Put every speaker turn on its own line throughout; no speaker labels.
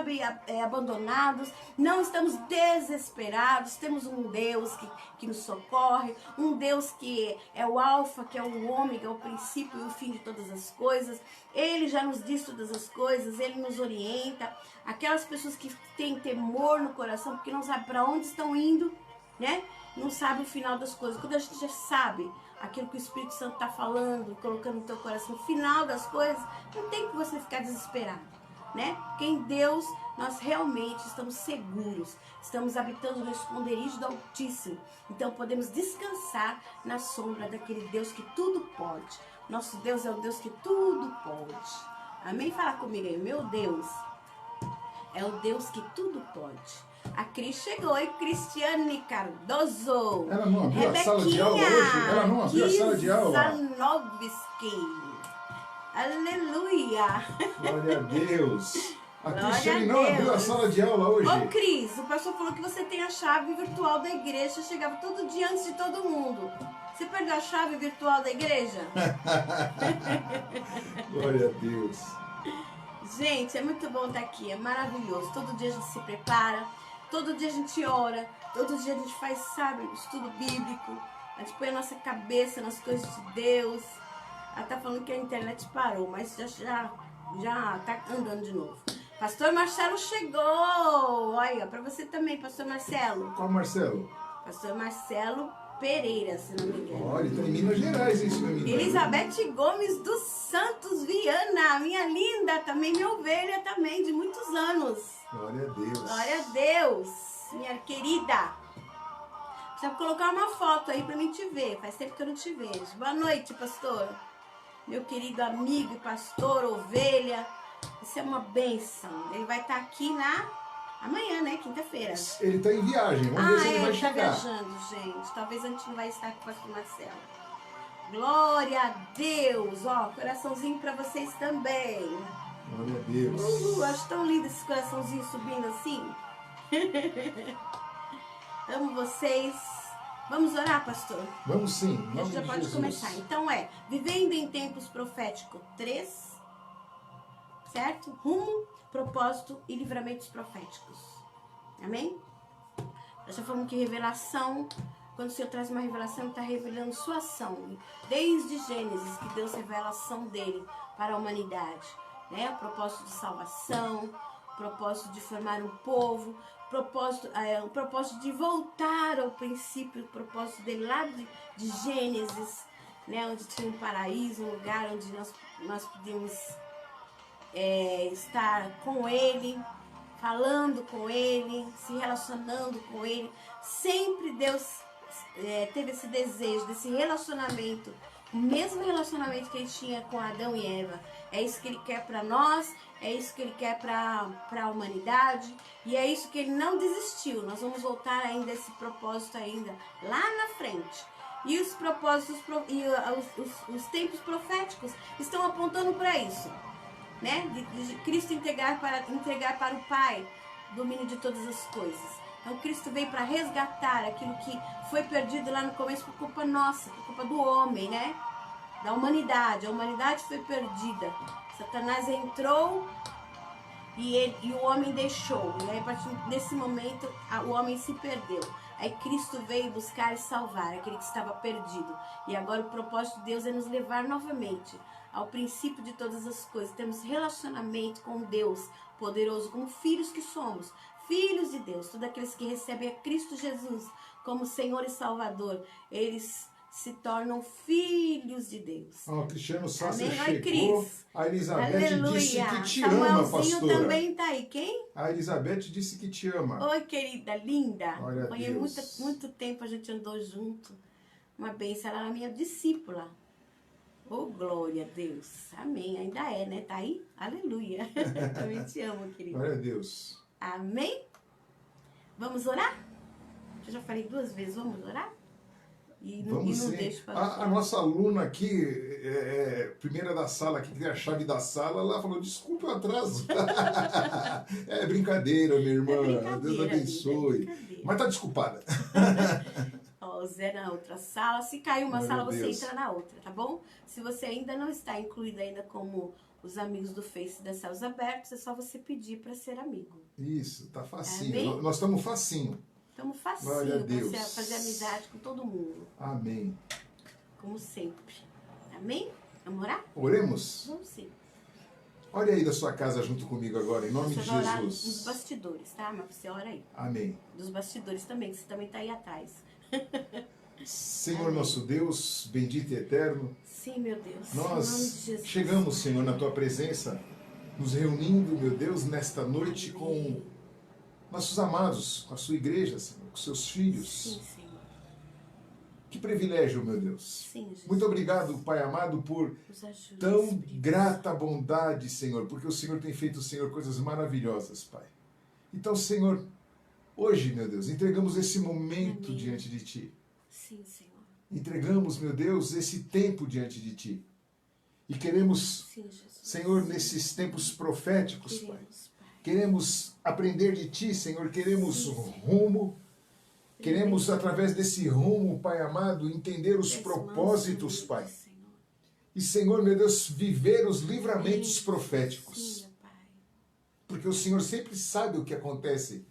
sabe, abandonados, não estamos desesperados. Temos um Deus que nos socorre, um Deus que é o alfa, que é o ômega, é o princípio e o fim de todas as coisas. Ele já nos diz todas as coisas, ele nos orienta. Aquelas pessoas que têm temor no coração, porque não sabem para onde estão indo, né? Não sabe o final das coisas. Quando a gente já sabe aquilo que o Espírito Santo está falando, colocando no teu coração, o final das coisas, não tem que você ficar desesperado, né? Porque em Deus nós realmente estamos seguros, estamos habitando no esconderijo do Altíssimo. Então podemos descansar na sombra daquele Deus que tudo pode. Nosso Deus é o Deus que tudo pode. Amém? Fala comigo aí. Meu Deus é o Deus que tudo pode. A Cris chegou, e Cristiane Cardoso.
Ela não abriu
Rebequinha,
a sala de aula hoje? Ela não abriu a sala de aula?
Zanovski. Aleluia.
Glória a Deus. A
Glória
Cristiane
a
não
Deus.
abriu a sala de aula hoje.
Ô Cris, o pastor falou que você tem a chave virtual da igreja, chegava todo dia antes de todo mundo. Você perdeu a chave virtual da igreja?
Glória a Deus.
Gente, é muito bom estar aqui, é maravilhoso. Todo dia a gente se prepara, todo dia a gente ora, todo dia a gente faz, sabe, estudo bíblico. A gente põe a nossa cabeça nas coisas de Deus. Ela tá falando que a internet parou, mas já tá andando de novo. Pastor Marcelo chegou! Olha, pra você também, Pastor Marcelo.
Qual Marcelo?
Pastor Marcelo Pereira, se não me engano.
Olha, ele tá em Minas Gerais, hein, se não me engano.
Elizabeth Gomes dos Santos Viana, minha linda, também minha ovelha também, de muitos anos.
Glória a Deus.
Glória a Deus, minha querida. Precisa colocar uma foto aí pra mim te ver, faz tempo que eu não te vejo. Boa noite, pastor. Meu querido amigo e pastor, ovelha. Isso é uma bênção. Ele vai estar aqui amanhã, né? Quinta-feira.
Ele está em viagem, vamos ver se ele vai chegar.
Ele está viajando, gente. Talvez a gente não vai estar com o pastor Marcelo. Glória a Deus. Ó, coraçãozinho para vocês também.
Glória a Deus.
Acho tão lindo esses coraçãozinhos subindo assim. Amo vocês. Vamos orar, pastor?
Vamos sim.
A gente já pode começar. Então Vivendo em Tempos Proféticos 3, certo? Rumo, propósito e livramentos proféticos. Amém? Nós já falamos que revelação, quando o Senhor traz uma revelação, Ele está revelando sua ação. Desde Gênesis, que Deus revela a ação dele para a humanidade. Né? O propósito de salvação, o propósito de formar um povo, o propósito de voltar ao princípio, o propósito dele lá de Gênesis, né? Onde tinha um paraíso, um lugar onde nós podíamos estar com Ele, falando com Ele, se relacionando com Ele. Sempre Deus teve esse desejo, desse relacionamento, o mesmo relacionamento que Ele tinha com Adão e Eva. É isso que Ele quer para nós, é isso que Ele quer para a humanidade, e é isso que Ele não desistiu. Nós vamos voltar ainda a esse propósito ainda lá na frente. E os propósitos e os tempos proféticos estão apontando para isso, né? De Cristo entregar para o Pai o domínio de todas as coisas. Então Cristo veio para resgatar aquilo que foi perdido lá no começo por culpa nossa, por culpa do homem, né? Da humanidade. A humanidade foi perdida. Satanás entrou e o homem deixou. E aí, a partir desse momento, o homem se perdeu. Aí Cristo veio buscar e salvar aquele que estava perdido. E agora o propósito de Deus é nos levar novamente ao princípio de todas as coisas. Temos relacionamento com Deus poderoso, como filhos que somos. Filhos de Deus. Todos aqueles que recebem a Cristo Jesus como Senhor e Salvador, eles se tornam filhos de Deus.
Ó, Cristiano Sasser
Amém?
chegou.
Cris.
A Elizabeth
Aleluia.
disse que te ama,
Samuelzinho
pastora.
também tá aí. Quem?
A Elizabeth disse que te ama.
Oi, querida, linda.
Glória a
Foi
Deus.
muito tempo a gente andou junto. Uma bênção, ela era minha discípula. Oh, glória a Deus. Amém. Ainda é, né? Tá aí? Aleluia. Também te amo, querida.
Glória a Deus.
Amém? Vamos orar? Eu já falei 2 vezes, vamos orar? E não
sim.
deixo para
A nossa aluna aqui, primeira da sala, que tem a chave da sala, ela falou, desculpa o atraso. É brincadeira, minha irmã. Deus abençoe.
Brincadeira.
Mas tá desculpada.
Ó, o Zé na outra sala. Se cair uma
Glória
sala,
a
você
Deus.
entra na outra, tá bom? Se você ainda não está incluído ainda como os amigos do Face da Céus Abertos, é só você pedir para ser amigo.
Isso, tá facinho.
Amém?
Nós estamos facinho.
Estamos
Glória a
facinho
Deus.
para fazer amizade com todo mundo,
Amém.
como sempre. Amém? Vamos orar?
Oremos?
Vamos sim.
Olha aí da sua casa junto comigo agora, em nome
Você
de
vai orar nos
Jesus.
bastidores, tá? Mas você ora aí.
Amém.
Dos bastidores também, que você também tá aí atrás.
Senhor
Amém.
nosso Deus, bendito e eterno,
Sim, meu Deus. Em nome de
nós
Jesus.
chegamos, Senhor, na Tua presença, nos reunindo, meu Deus, nesta noite com
Amém.
nossos amados, com a Sua igreja, Senhor, com seus filhos.
Sim, Senhor.
Que privilégio, meu Deus.
Sim, Jesus.
Muito obrigado, Pai amado, por
Nos ajude,
tão
Espírito.
grata bondade, Senhor, porque o Senhor tem feito, Senhor, coisas maravilhosas, Pai. Então, Senhor, hoje, meu Deus, entregamos esse momento
Amém.
diante de Ti.
Sim, Senhor.
Entregamos, meu Deus, esse tempo diante de Ti. E queremos,
Sim, Jesus.
Senhor, nesses tempos proféticos, Pai,
Queremos, Pai.
queremos aprender de Ti, Senhor, queremos
Sim, Senhor.
rumo, queremos, através desse rumo, Pai amado, entender os
Desmanche,
propósitos, Pai.
Senhor.
E, Senhor, meu Deus, viver os livramentos
Sim,
proféticos.
Sim, meu Pai.
Porque o Senhor sempre sabe o que acontece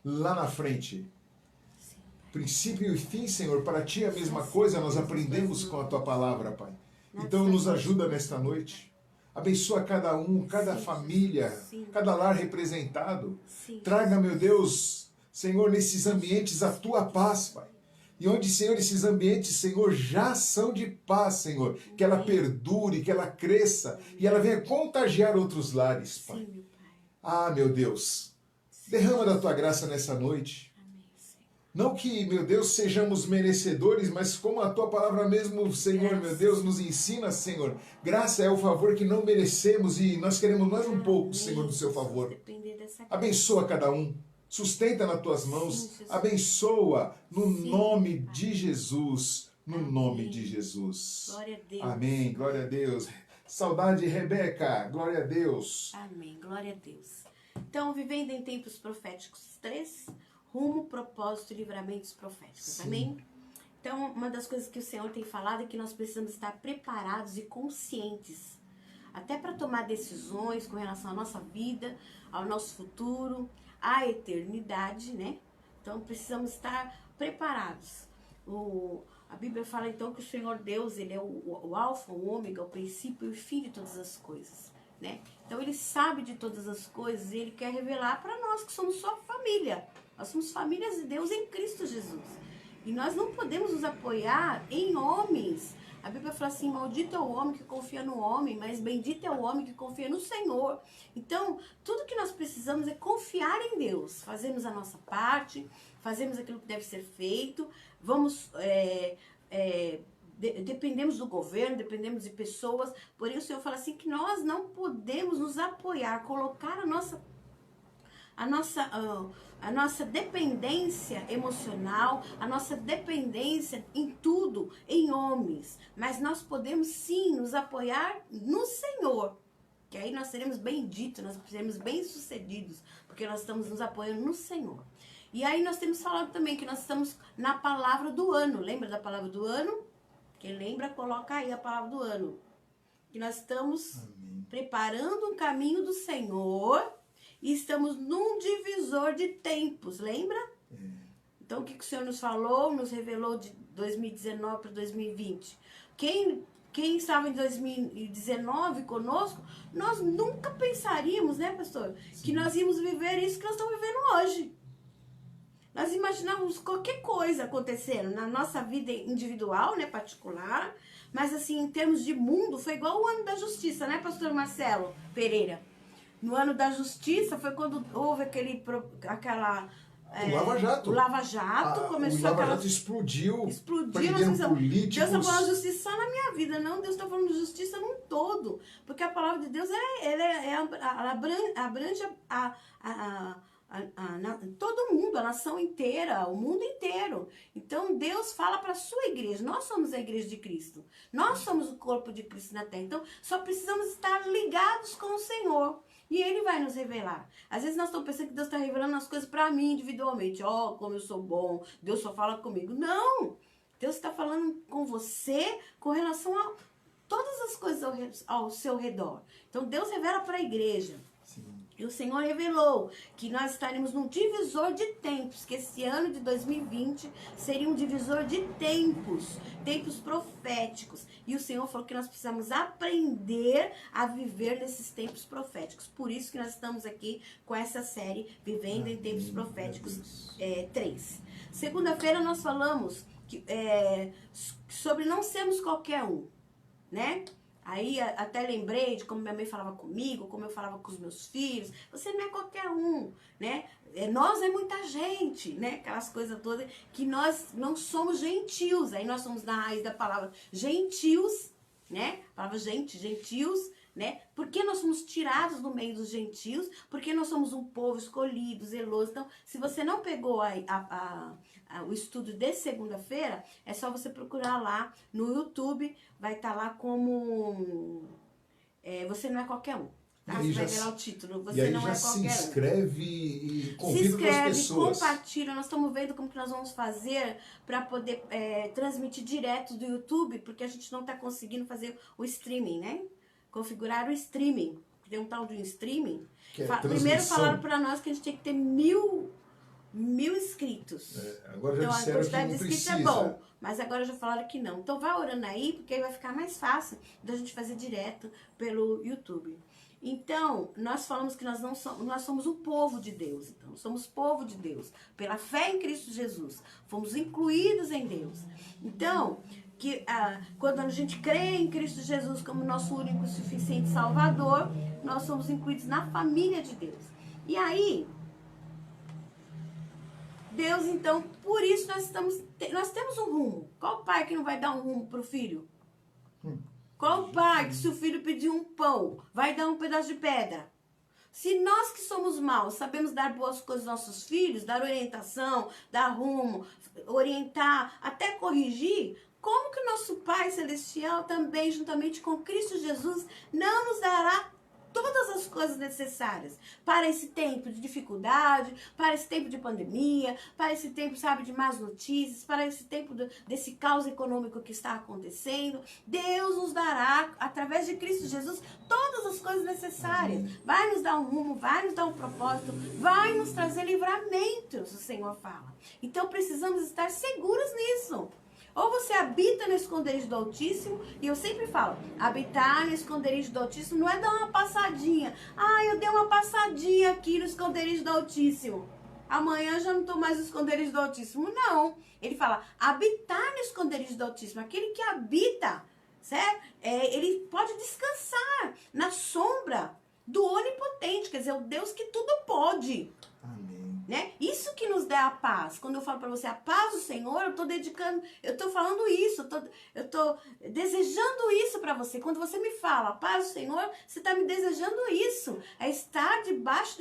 lá na frente.
Sim, Pai.
Princípio e fim, Senhor, para Ti é a mesma
Sim,
coisa,
Senhor,
nós
nas
aprendemos
tuas
com a
mãos.
Tua palavra, Pai.
Nas
Então
tuas
nos
mãos.
ajuda nesta noite. Abençoa cada um, cada
Sim,
família,
Jesus. Sim.
cada lar representado.
Sim,
Traga,
Jesus.
meu Deus, Senhor, nesses ambientes a Tua paz, Pai. E onde, Senhor, esses ambientes, Senhor, já são de paz, Senhor. Que ela perdure, que ela cresça e ela venha contagiar outros lares, Pai.
Sim, meu Pai.
Ah, meu Deus, derrama da Tua graça nessa noite.
Amém, Senhor.
Não que, meu Deus, sejamos merecedores, mas como a Tua palavra mesmo, Senhor, meu Deus, nos ensina, Senhor. Graça é o favor que não merecemos e nós queremos mais um pouco,
Amém,
Senhor, do Seu
Jesus.
favor.
Depender dessa graça.
Abençoa cada um. Sustenta nas Tuas mãos.
Sim, Jesus.
Abençoa no
Sim,
nome
Pai.
de Jesus. No
Amém.
nome de Jesus.
Glória a Deus.
Amém. Glória a Deus. Saudade, Rebeca. Glória a Deus.
Amém. Glória a Deus. Então, vivendo em tempos proféticos 3, rumo, propósito e livramentos proféticos.
Sim.
Amém? Então, uma das coisas que o Senhor tem falado é que nós precisamos estar preparados e conscientes, até para tomar decisões com relação à nossa vida, ao nosso futuro, à eternidade, né? Então, precisamos estar preparados. A Bíblia fala, então, que o Senhor Deus, Ele é o alfa, o ômega, o princípio e o fim de todas as coisas, né? Então, Ele sabe de todas as coisas e Ele quer revelar para nós que somos sua família. Nós somos famílias de Deus em Cristo Jesus. E nós não podemos nos apoiar em homens. A Bíblia fala assim, maldito é o homem que confia no homem, mas bendito é o homem que confia no Senhor. Então, tudo que nós precisamos é confiar em Deus. Fazemos a nossa parte, fazemos aquilo que deve ser feito, vamos... dependemos do governo, dependemos de pessoas, porém o Senhor fala assim que nós não podemos nos apoiar, colocar a nossa dependência emocional, a nossa dependência em tudo, em homens, mas nós podemos sim nos apoiar no Senhor, que aí nós seremos benditos, nós seremos bem-sucedidos, porque nós estamos nos apoiando no Senhor. E aí nós temos falado também que nós estamos na palavra do ano, lembra da palavra do ano? Quem lembra, coloca aí a palavra do ano. Que nós estamos preparando um caminho do Senhor e estamos num divisor de tempos, lembra? Então, o que o Senhor nos falou, nos revelou de 2019 para 2020? Quem estava em 2019 conosco, nós nunca pensaríamos, né, pastor? Sim. Que nós íamos viver isso que nós estamos vivendo hoje. Nós imaginávamos qualquer coisa acontecendo na nossa vida individual, né, particular, mas assim, em termos de mundo, foi igual o ano da justiça, né, pastor Marcelo Pereira? No ano da justiça foi quando houve aquela...
O Lava Jato.
O Lava Jato começou.
O Lava Jato explodiu.
Nós
políticos.
Deus está falando de justiça só na minha vida, não. Deus está falando de justiça num todo. Porque a palavra de Deus ela abrange todo mundo, a nação inteira, o mundo inteiro. Então Deus fala para a sua igreja. Nós somos a igreja de Cristo. Nós somos o corpo de Cristo na terra. Então só precisamos estar ligados com o Senhor. E Ele vai nos revelar. Às vezes nós estamos pensando que Deus está revelando as coisas para mim individualmente. Como eu sou bom, Deus só fala comigo. Não! Deus está falando com você com relação a todas as coisas ao seu redor. Então Deus revela para a igreja.
Sim.
E o Senhor revelou que nós estaremos num divisor de tempos, que esse ano de 2020 seria um divisor de tempos, tempos proféticos. E o Senhor falou que nós precisamos aprender a viver nesses tempos proféticos. Por isso que nós estamos aqui com essa série, Vivendo em Tempos Proféticos 3. Segunda-feira nós falamos sobre não sermos qualquer um, né? Aí até lembrei de como minha mãe falava comigo, como eu falava com os meus filhos. Você não é qualquer um, né? Nós é muita gente, né? Aquelas coisas todas que nós não somos gentios. Aí nós somos na raiz da palavra gentios, né? A palavra gentios, né? Porque nós somos tirados do meio dos gentios, porque nós somos um povo escolhido, zeloso. Então, se você não pegou o estudo de segunda-feira, é só você procurar lá no YouTube, vai estar lá como Você Não É Qualquer Um. Tá? Você vai ver lá o título, Você Não É Qualquer Um.
Se inscreve e convida
se inscreve,
outras pessoas.
Compartilha. Nós estamos vendo como que nós vamos fazer para poder transmitir direto do YouTube, porque a gente não está conseguindo fazer o streaming, né? Configurar o streaming. Tem um tal de um streaming. Primeiro falaram para nós que a gente tem que ter 1000 inscritos.
Agora já
então,
disseram
a quantidade
que
de
não
inscritos
precisa.
é bom, mas agora já falaram que não. Então vai orando aí, porque aí vai ficar mais fácil da gente fazer direto pelo YouTube. Então, nós falamos que nós somos o povo de Deus. Então, somos povo de Deus. Pela fé em Cristo Jesus. Fomos incluídos em Deus. Então, quando a gente crê em Cristo Jesus como nosso único e suficiente Salvador, nós somos incluídos na família de Deus. E aí, Deus, então, por isso nós temos um rumo. Qual pai que não vai dar um rumo para o filho? Qual pai que, se o filho pedir um pão, vai dar um pedaço de pedra? Se nós que somos maus sabemos dar boas coisas aos nossos filhos, dar orientação, dar rumo, orientar, até corrigir, como que o nosso Pai Celestial também, juntamente com Cristo Jesus, não nos dará todas as coisas necessárias para esse tempo de dificuldade, para esse tempo de pandemia, para esse tempo, sabe, de más notícias, para esse tempo desse caos econômico que está acontecendo. Deus nos dará, através de Cristo Jesus, todas as coisas necessárias. Vai nos dar um rumo, vai nos dar um propósito, vai nos trazer livramentos, o Senhor fala. Então precisamos estar seguros nisso. Ou você habita no esconderijo do Altíssimo, e eu sempre falo, habitar no esconderijo do Altíssimo não é dar uma passadinha. Eu dei uma passadinha aqui no esconderijo do Altíssimo. Amanhã já não estou mais no esconderijo do Altíssimo. Não. Ele fala, habitar no esconderijo do Altíssimo. Aquele que habita, certo? Ele pode descansar na sombra do Onipotente, quer dizer, o Deus que tudo pode.
Amém.
Né? Isso que nos dá a paz. Quando eu falo para você a paz do Senhor, eu estou falando isso, eu tô desejando isso para você. Quando você me fala a paz do Senhor, você está me desejando isso. É estar debaixo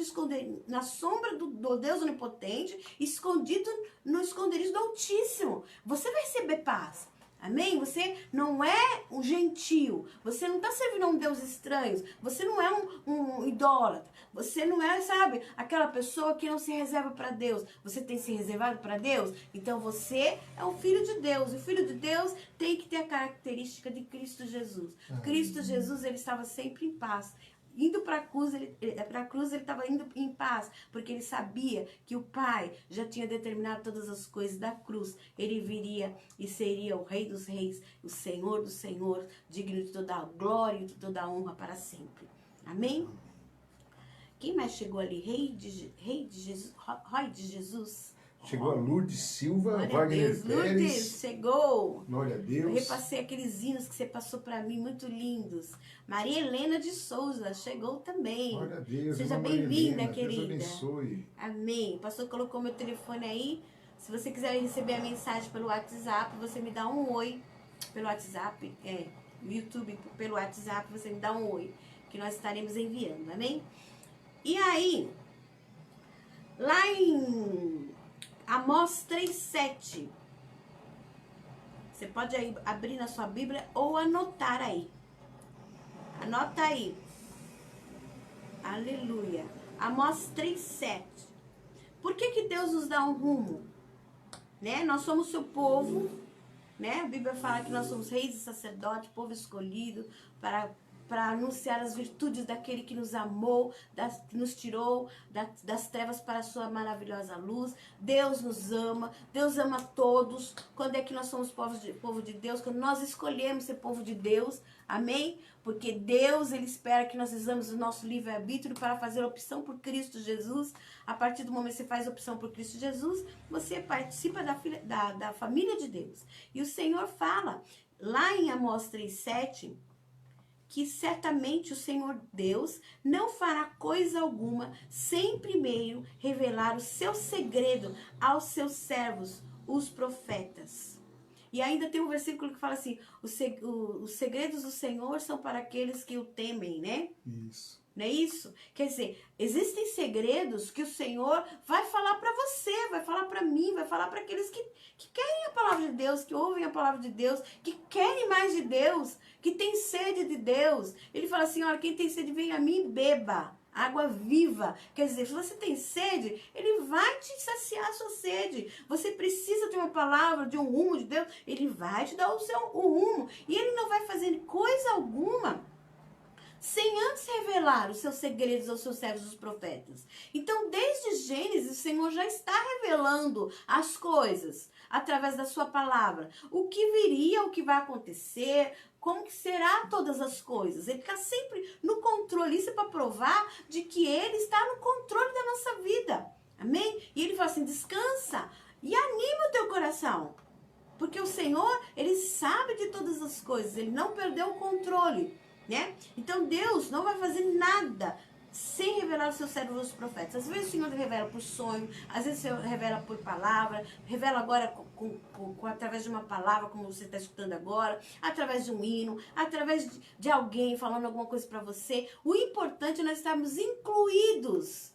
na sombra do Deus Onipotente, escondido no esconderijo do Altíssimo. Você vai receber paz. Amém? Você não é um gentio. Você não está servindo a um Deus estranho. Você não é um idólatra. Você não é, sabe, aquela pessoa que não se reserva para Deus. Você tem se reservado para Deus? Então você é um filho de Deus. E o filho de Deus tem que ter a característica de Cristo Jesus. Cristo Jesus, ele estava sempre em paz. Indo para a cruz, ele estava indo em paz, porque ele sabia que o Pai já tinha determinado todas as coisas da cruz. Ele viria e seria o Rei dos Reis, o Senhor dos Senhores, digno de toda a glória e de toda a honra para sempre. Amém? Quem mais chegou ali? Rei de Jesus.
Chegou a Lourdes Silva,
Glória
Wagner
a Deus.
Pérez.
Lourdes, chegou.
Glória a Deus.
Eu repassei aqueles hinos que você passou para mim, muito lindos. Maria Helena de Souza chegou também.
Glória a Deus.
Seja
Maria
bem-vinda,
Helena,
querida.
Deus abençoe.
Amém. O pastor colocou meu telefone aí. Se você quiser receber a mensagem pelo WhatsApp, você me dá um oi. Pelo WhatsApp, no YouTube, pelo WhatsApp, você me dá um oi. Que nós estaremos enviando, amém? E aí, lá em Amós 3:7. Você pode aí abrir na sua Bíblia ou anotar aí. Anota aí. Aleluia. Amós 3:7. Por que Deus nos dá um rumo? Né? Nós somos seu povo, né? A Bíblia fala que nós somos reis e sacerdotes, povo escolhido, para anunciar as virtudes daquele que nos amou, que nos tirou das trevas para a sua maravilhosa luz. Deus nos ama, Deus ama todos. Quando é que nós somos povo de Deus? Quando nós escolhemos ser povo de Deus, amém? Porque Deus, Ele espera que nós usemos o nosso livre-arbítrio para fazer opção por Cristo Jesus. A partir do momento que você faz opção por Cristo Jesus, você participa da família de Deus. E o Senhor fala, lá em Amós 3,7, que certamente o Senhor Deus não fará coisa alguma sem primeiro revelar o seu segredo aos seus servos, os profetas. E ainda tem um versículo que fala assim, os segredos do Senhor são para aqueles que o temem, né?
Isso.
Não é isso? Quer dizer, existem segredos que o Senhor vai falar para você, vai falar para mim, vai falar para aqueles que querem a palavra de Deus, que ouvem a palavra de Deus, que querem mais de Deus, que têm sede de Deus. Ele fala assim, olha, quem tem sede, vem a mim e beba. Água viva. Quer dizer, se você tem sede, Ele vai te saciar a sua sede. Você precisa de uma palavra, de um rumo de Deus, Ele vai te dar o rumo. E Ele não vai fazer coisa alguma sem antes revelar os seus segredos aos seus servos, os profetas. Então, desde Gênesis, o Senhor já está revelando as coisas através da sua palavra. O que viria, o que vai acontecer, como que será todas as coisas. Ele está sempre no controle. Isso é para provar de que Ele está no controle da nossa vida. Amém? E Ele fala assim, descansa e anima o teu coração. Porque o Senhor, Ele sabe de todas as coisas. Ele não perdeu o controle. Né? Então Deus não vai fazer nada sem revelar os seus servos aos profetas. Às vezes o Senhor revela por sonho, às vezes o Senhor revela por palavra, revela agora através de uma palavra, como você está escutando agora, através de um hino, através de alguém falando alguma coisa para você. O importante é nós estarmos incluídos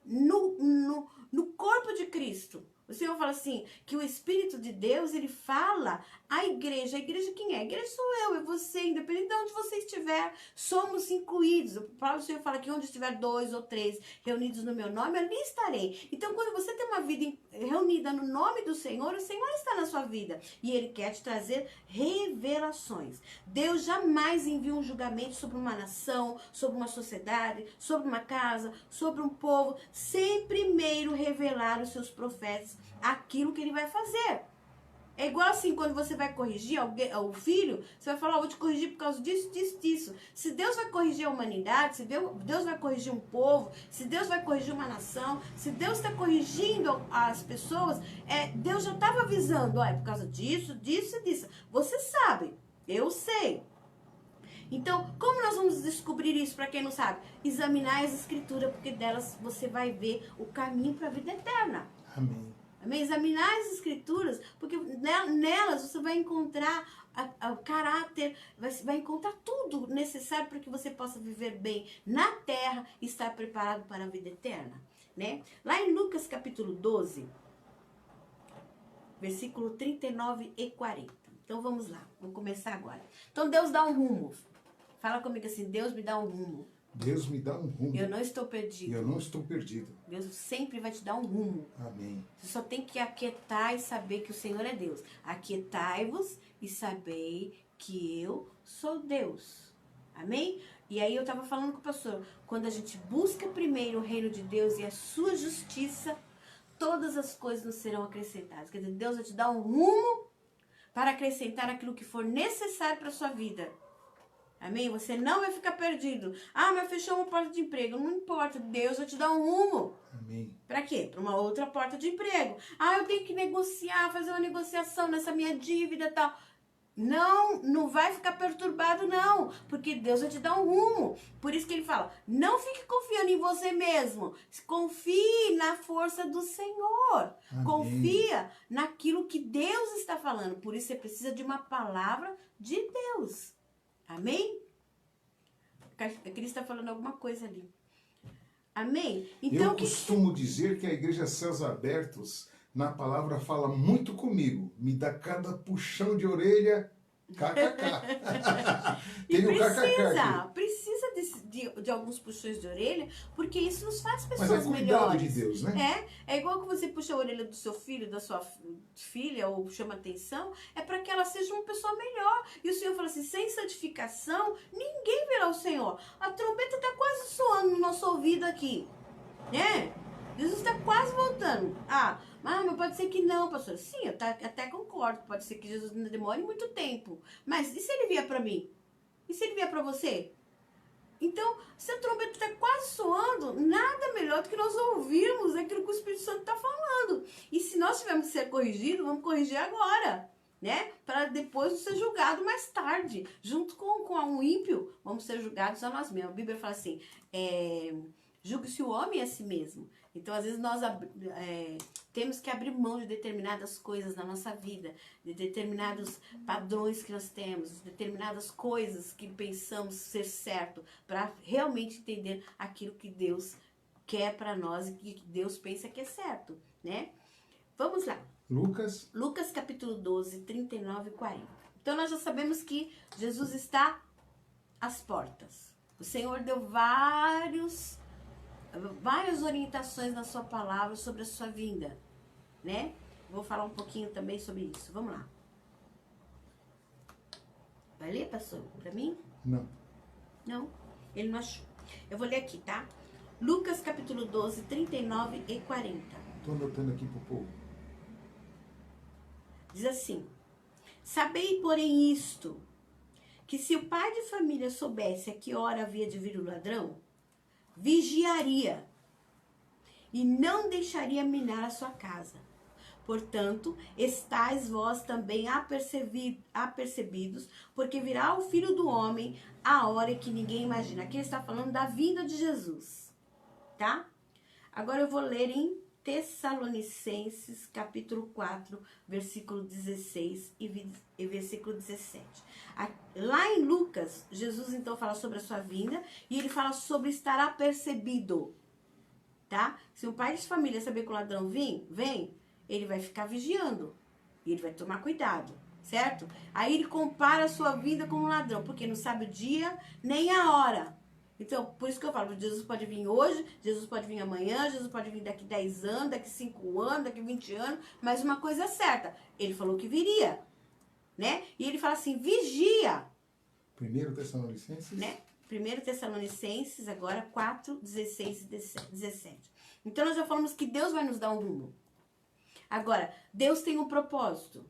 no corpo de Cristo. O Senhor fala assim, que o Espírito de Deus, Ele fala à igreja. A igreja quem é? A igreja sou eu, é você, independente de onde você estiver, somos incluídos. A palavra do Senhor fala que onde estiver 2 ou 3 reunidos no meu nome, ali estarei. Então, quando você tem uma vida reunida no nome do Senhor, o Senhor está na sua vida. E Ele quer te trazer revelações. Deus jamais envia um julgamento sobre uma nação, sobre uma sociedade, sobre uma casa, sobre um povo, sem primeiro revelar os seus profetas aquilo que Ele vai fazer. É igual assim, quando você vai corrigir o filho, você vai falar, vou te corrigir por causa disso, disso, disso. Se Deus vai corrigir a humanidade, se Deus vai corrigir um povo, se Deus vai corrigir uma nação, se Deus está corrigindo as pessoas, Deus já estava avisando, olha, por causa disso, disso e disso. Você sabe, eu sei. Então, como nós vamos descobrir isso para quem não sabe? Examinar as escrituras, porque delas você vai ver o caminho para a vida eterna.
Amém.
Amém? Examinar as escrituras, porque nelas você vai encontrar o caráter, vai encontrar tudo necessário para que você possa viver bem na terra e estar preparado para a vida eterna. Né? Lá em Lucas capítulo 12, versículo 39 e 40. Então vamos lá, vamos começar agora. Então Deus dá um rumo. Fala comigo assim, Deus me dá um rumo.
Deus me dá um rumo.
Eu não estou perdido.
Eu não estou perdido.
Deus sempre vai te dar um rumo.
Amém.
Você só tem que aquietar e saber que o Senhor é Deus. Aquietai-vos e sabei que eu sou Deus. Amém? E aí eu estava falando com o pastor, quando a gente busca primeiro o reino de Deus e a sua justiça, todas as coisas nos serão acrescentadas. Quer dizer, Deus vai te dar um rumo para acrescentar aquilo que for necessário para a sua vida. Amém? Você não vai ficar perdido. Ah, mas fechou uma porta de emprego. Não importa, Deus vai te dar um rumo.
Amém.
Para quê? Para uma outra porta de emprego. Ah, eu tenho que negociar, fazer uma negociação nessa minha dívida e tal. Não vai ficar perturbado, não. Porque Deus vai te dar um rumo. Por isso que ele fala, não fique confiando em você mesmo. Confie na força do Senhor.
Amém.
Confia naquilo que Deus está falando. Por isso você precisa de uma palavra de Deus. Amém? A Cristo está falando alguma coisa ali. Amém? Então,
eu costumo dizer que a Igreja Céus Abertos, na palavra, fala muito comigo. Me dá cada puxão de orelha KKK.
E
Tem o KKK aqui.
precisa de alguns puxões de orelha, porque isso nos faz
Mas
pessoas
é cuidado
melhores.
de Deus, né?
É igual que você puxa a orelha do seu filho, da sua filha, ou chama atenção, é para que ela seja uma pessoa melhor. E o Senhor fala assim, sem santificação, ninguém verá o Senhor. A trombeta está quase soando no nosso ouvido aqui, né? Jesus está quase voltando. Mas pode ser que não, pastor. Sim, eu até concordo. Pode ser que Jesus não demore muito tempo. Mas e se ele vier para mim? E se ele vier para você? Então, se a trombeta está quase soando, nada melhor do que nós ouvirmos aquilo que o Espírito Santo está falando. E se nós tivermos que ser corrigidos, vamos corrigir agora, né? Para depois ser julgado mais tarde. Junto com um ímpio, vamos ser julgados a nós mesmos. A Bíblia fala assim, julgue-se o homem a si mesmo. Então, às vezes, nós temos que abrir mão de determinadas coisas na nossa vida, de determinados padrões que nós temos, de determinadas coisas que pensamos ser certo, para realmente entender aquilo que Deus quer para nós e que Deus pensa que é certo, né? Vamos lá. Lucas capítulo 12, 39 e 40. Então, nós já sabemos que Jesus está às portas. O Senhor deu várias orientações na sua palavra sobre a sua vinda, né? Vou falar um pouquinho também sobre isso. Vamos lá. Vai ler, pastor? Pra mim?
Não.
Não? Ele não achou. Eu vou ler aqui, tá? Lucas capítulo 12, 39 e 40.
Tô anotando aqui pro povo.
Diz assim: sabei, porém, isto, que se o pai de família soubesse a que hora havia de vir o ladrão, vigiaria e não deixaria minar a sua casa. Portanto, estáis vós também apercebidos, porque virá o Filho do Homem a hora que ninguém imagina. Aqui ele está falando da vinda de Jesus, tá? Agora eu vou ler em Tessalonicenses, capítulo 4, versículo 16 e versículo 17. Lá em Lucas, Jesus então fala sobre a sua vinda e ele fala sobre estar apercebido, tá? Se o pai de família saber que o ladrão vem, ele vai ficar vigiando e ele vai tomar cuidado, certo? Aí ele compara a sua vinda com um ladrão, porque não sabe o dia nem a hora. Então, por isso que eu falo, Jesus pode vir hoje, Jesus pode vir amanhã, Jesus pode vir daqui 10 anos, daqui 5 anos, daqui 20 anos, mas uma coisa é certa, ele falou que viria, né? E ele fala assim, vigia.
1 Tessalonicenses?
Né? 1 Tessalonicenses, agora 4, 16 e 17. Então, nós já falamos que Deus vai nos dar um rumo. Agora, Deus tem um propósito.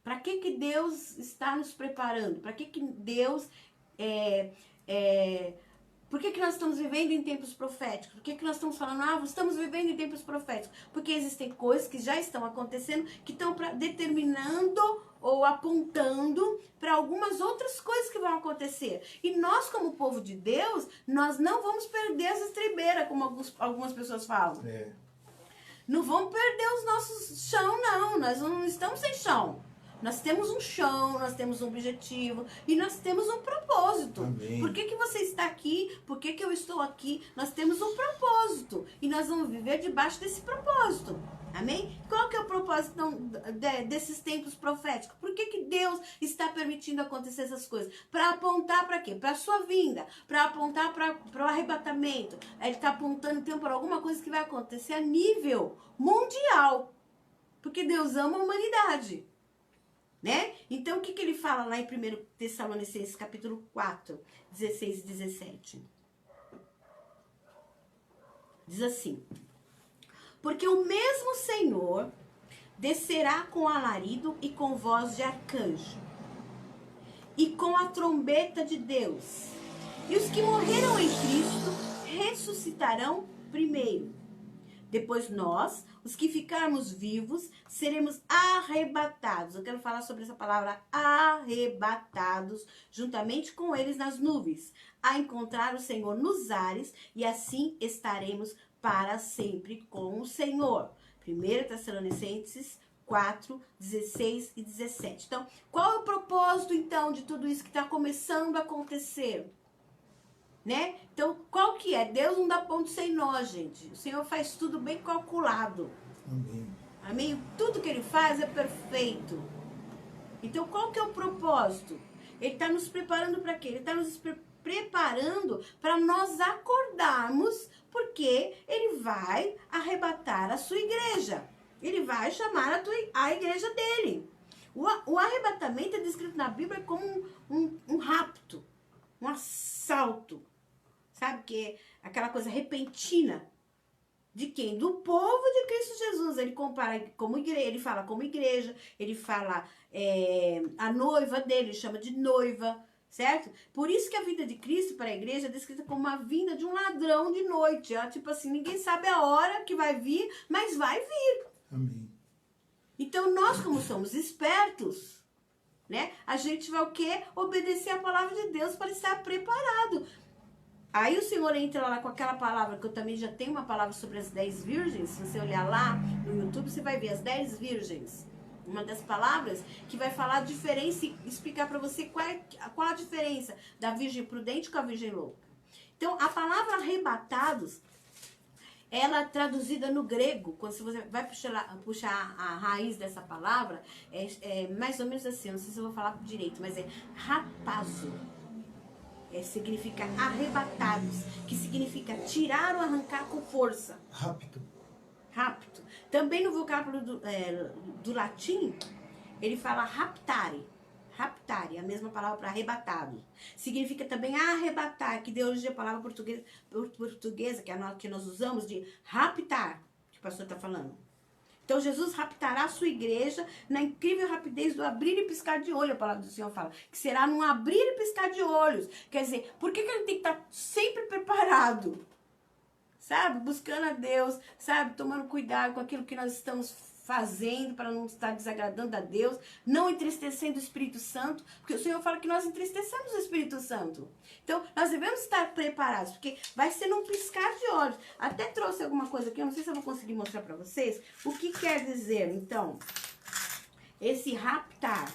Para que Deus está nos preparando? Para que Deus por que nós estamos vivendo em tempos proféticos? Por que nós estamos falando, estamos vivendo em tempos proféticos? Porque existem coisas que já estão acontecendo, que estão determinando ou apontando para algumas outras coisas que vão acontecer. E nós, como povo de Deus, nós não vamos perder as estribeiras, como algumas pessoas falam. Não vamos perder os nossos chão, não. Nós não estamos sem chão. Nós temos um chão, nós temos um objetivo e nós temos um propósito.
Amém.
Por que você está aqui? Por que eu estou aqui? Nós temos um propósito e nós vamos viver debaixo desse propósito. Amém? Qual que é o propósito desses tempos proféticos? Por que Deus está permitindo acontecer essas coisas? Para apontar para quê? Para a sua vinda, para apontar para o arrebatamento. Ele está apontando então para alguma coisa que vai acontecer a nível mundial. Porque Deus ama a humanidade. Né? Então, o que ele fala lá em 1 Tessalonicenses, capítulo 4, 16 e 17? Diz assim: porque o mesmo Senhor descerá com alarido e com voz de arcanjo, e com a trombeta de Deus, e os que morreram em Cristo ressuscitarão primeiro. Depois nós, os que ficarmos vivos, seremos arrebatados. Eu quero falar sobre essa palavra arrebatados, juntamente com eles nas nuvens, a encontrar o Senhor nos ares, e assim estaremos para sempre com o Senhor. 1 Tessalonicenses 4, 16 e 17. Então, qual é o propósito, então, de tudo isso que está começando a acontecer? Né? Então, qual que é? Deus não dá ponto sem nó, gente. O Senhor faz tudo bem calculado.
Amém.
Amém? Tudo que Ele faz é perfeito. Então, qual que é o propósito? Ele está nos preparando para quê? Ele está nos preparando para nós acordarmos, porque ele vai arrebatar a sua igreja. Ele vai chamar a igreja dele. O arrebatamento é descrito na Bíblia como um rapto, um assalto. Sabe? Que é aquela coisa repentina. De quem? Do povo de Cristo Jesus. Ele compara como igreja, ele fala como igreja, ele fala a noiva dele, chama de noiva, certo? Por isso que a vinda de Cristo para a igreja é descrita como uma vinda de um ladrão de noite. Ela, tipo assim, ninguém sabe a hora que vai vir, mas vai vir.
Amém.
Então nós, como somos espertos, né? A gente vai o quê? Obedecer a palavra de Deus para estar preparado. Aí o Senhor entra lá com aquela palavra, que eu também já tenho uma palavra sobre as 10 virgens. Se você olhar lá no YouTube, você vai ver as 10 virgens. Uma das palavras que vai falar a diferença e explicar para você qual a diferença da virgem prudente com a virgem louca. Então, a palavra arrebatados, ela é traduzida no grego, quando você vai puxar a raiz dessa palavra, é mais ou menos assim, não sei se eu vou falar direito, mas é rapazo. Significa arrebatados, que significa tirar ou arrancar com força.
Rápido.
Rápido. Também no vocábulo do latim, ele fala raptare. Raptare, a mesma palavra para arrebatado. Significa também arrebatar, que deu origem a palavra portuguesa, que é a que nós usamos, de raptar, que o pastor está falando. Então, Jesus raptará a sua igreja na incrível rapidez do abrir e piscar de olho, a palavra do Senhor fala. Que será num abrir e piscar de olhos. Quer dizer, por que ele tem que estar sempre preparado? Sabe? Buscando a Deus, sabe? Tomando cuidado com aquilo que nós estamos fazendo para não estar desagradando a Deus. Não entristecendo o Espírito Santo. Porque o Senhor fala que nós entristecemos o Espírito Santo. Então, nós devemos estar preparados, porque vai ser num piscar de olhos. Até trouxe alguma coisa aqui, eu não sei se eu vou conseguir mostrar para vocês. O que quer dizer, então, esse raptar,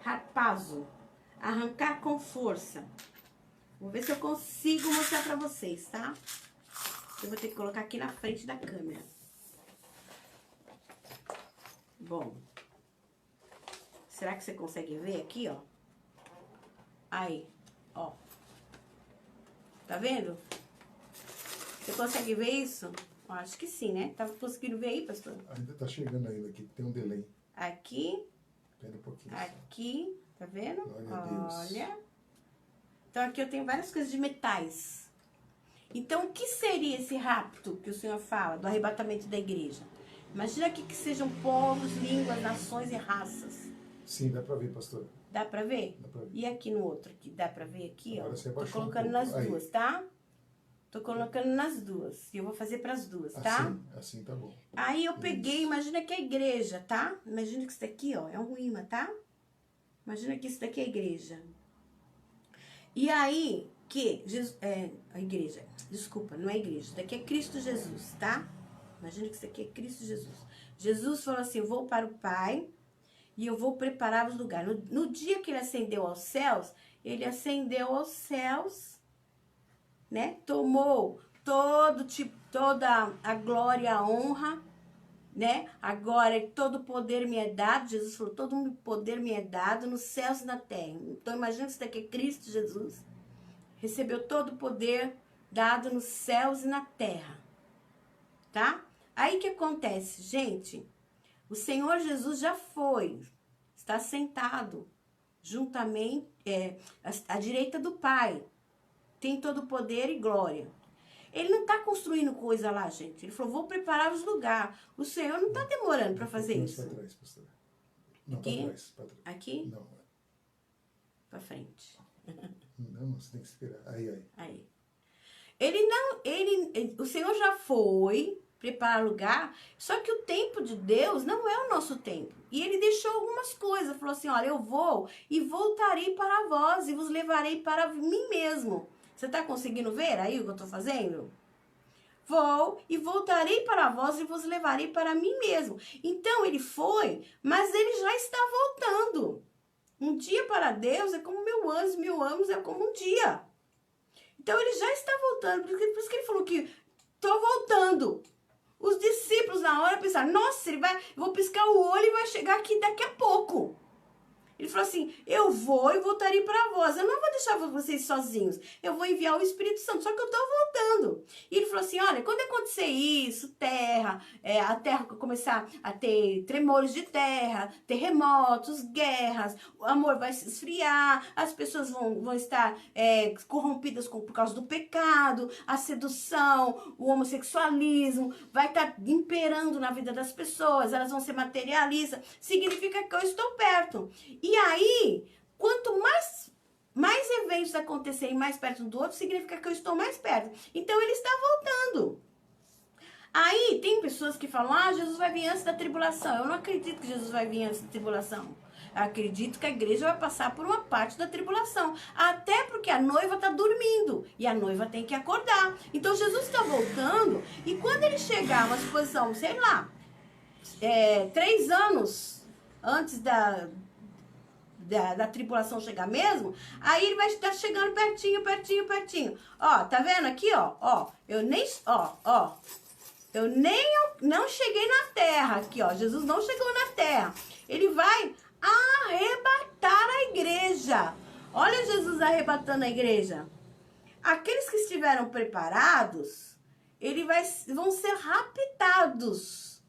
rapazo, arrancar com força. Vou ver se eu consigo mostrar para vocês, tá? Eu vou ter que colocar aqui na frente da câmera. Bom, será que você consegue ver aqui, ó? Aí, ó. Tá vendo? Você consegue ver isso? Eu acho que sim, né? Tá conseguindo ver aí, pastor?
Ainda tá chegando ainda aqui, tem um delay.
Aqui.
Espera um pouquinho.
Aqui, tá vendo?
Glória a Deus.
Olha. Então aqui eu tenho várias coisas de metais. Então o que seria esse rapto que o Senhor fala, do arrebatamento da igreja? Imagina aqui que sejam povos, línguas, nações e raças.
Sim, dá pra ver, pastor.
Dá pra ver?
Dá pra ver.
E aqui no outro, aqui, dá pra ver aqui,
Agora
ó.
você
Tô
abaixou
colocando
um
nas
pouco. Aí.
duas, tá? Tô colocando nas duas. E eu vou fazer pras duas, tá?
Assim tá bom.
Aí eu peguei, imagina que é a igreja, tá? Imagina que isso daqui, ó, é um imã, tá? Imagina que isso daqui é a igreja. E aí, que Jesus, a igreja, desculpa, não é a igreja, isso daqui é Cristo Jesus, tá? Imagina que isso daqui é Cristo Jesus. Jesus falou assim, eu vou para o Pai e eu vou preparar os lugares. No dia que ele ascendeu aos céus, ele ascendeu aos céus, né? Tomou toda a glória, a honra, né? Agora todo o poder me é dado, Jesus falou, todo o poder me é dado nos céus e na terra. Então imagina que isso daqui é Cristo Jesus. Recebeu todo o poder dado nos céus e na terra. Tá? Aí o que acontece, gente? O Senhor Jesus já foi, está sentado juntamente à direita do Pai. Tem todo o poder e glória. Ele não está construindo coisa lá, gente. Ele falou, vou preparar os lugares. O Senhor não está demorando para fazer isso.
Para trás, pastor. Não,
Aqui?
para trás, para trás.
Aqui?
Não.
Para frente.
Não, você tem que esperar. Aí.
O Senhor já foi preparar lugar, só que o tempo de Deus não é o nosso tempo. E ele deixou algumas coisas, falou assim, olha, eu vou e voltarei para vós e vos levarei para mim mesmo. Você está conseguindo ver aí o que eu estou fazendo? Vou e voltarei para vós e vos levarei para mim mesmo. Então ele foi, mas ele já está voltando. Um dia para Deus é como 1000 anos é como um dia. Então ele já está voltando, por isso que ele falou que estou voltando. Os discípulos na hora pensaram, nossa, eu vou piscar o olho e vai chegar aqui daqui a pouco. Ele falou assim, eu vou e voltarei para vós. Eu não vou deixar vocês sozinhos. Eu vou enviar o Espírito Santo, só que eu estou voltando. E ele falou assim, olha, quando acontecer isso, a terra começar a ter tremores de terra, terremotos, guerras, o amor vai se esfriar, as pessoas vão estar corrompidas por causa do pecado, a sedução, o homossexualismo, vai estar imperando na vida das pessoas, elas vão ser materialistas. Significa que eu estou perto. E aí, quanto mais eventos acontecerem mais perto um do outro, significa que eu estou mais perto. Então, ele está voltando. Aí, tem pessoas que falam, Jesus vai vir antes da tribulação. Eu não acredito que Jesus vai vir antes da tribulação. Eu acredito que a igreja vai passar por uma parte da tribulação. Até porque a noiva está dormindo. E a noiva tem que acordar. Então, Jesus está voltando. E quando ele chegar a uma exposição, sei lá, 3 anos antes da tribulação chegar mesmo, aí ele vai estar chegando pertinho. Ó, tá vendo aqui, ó, eu não cheguei na terra aqui, ó, Jesus não chegou na terra. Ele vai arrebatar a igreja. Olha Jesus arrebatando a igreja. Aqueles que estiveram preparados, vão ser raptados.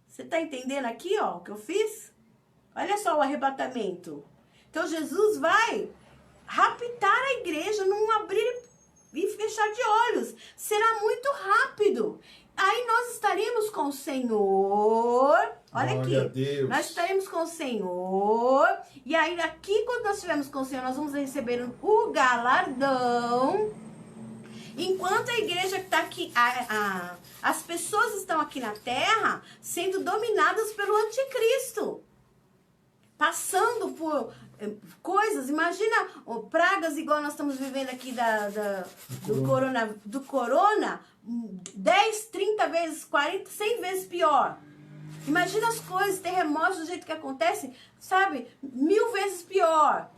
Você tá entendendo aqui, ó, o que eu fiz? Olha só o arrebatamento. Então, Jesus vai raptar a igreja num abrir e fechar de olhos. Será muito rápido. Aí nós estaremos com o Senhor. Olha aqui.
Deus.
Nós estaremos com o Senhor. E aí, aqui, quando nós estivermos com o Senhor, nós vamos receber o galardão. Enquanto a igreja está aqui, as pessoas estão aqui na terra sendo dominadas pelo anticristo. Passando por coisas, imagina pragas igual nós estamos vivendo aqui do corona, 10, 30 vezes, 40, 100 vezes pior. Imagina as coisas, terremotos do jeito que acontece, sabe? 1000 vezes pior.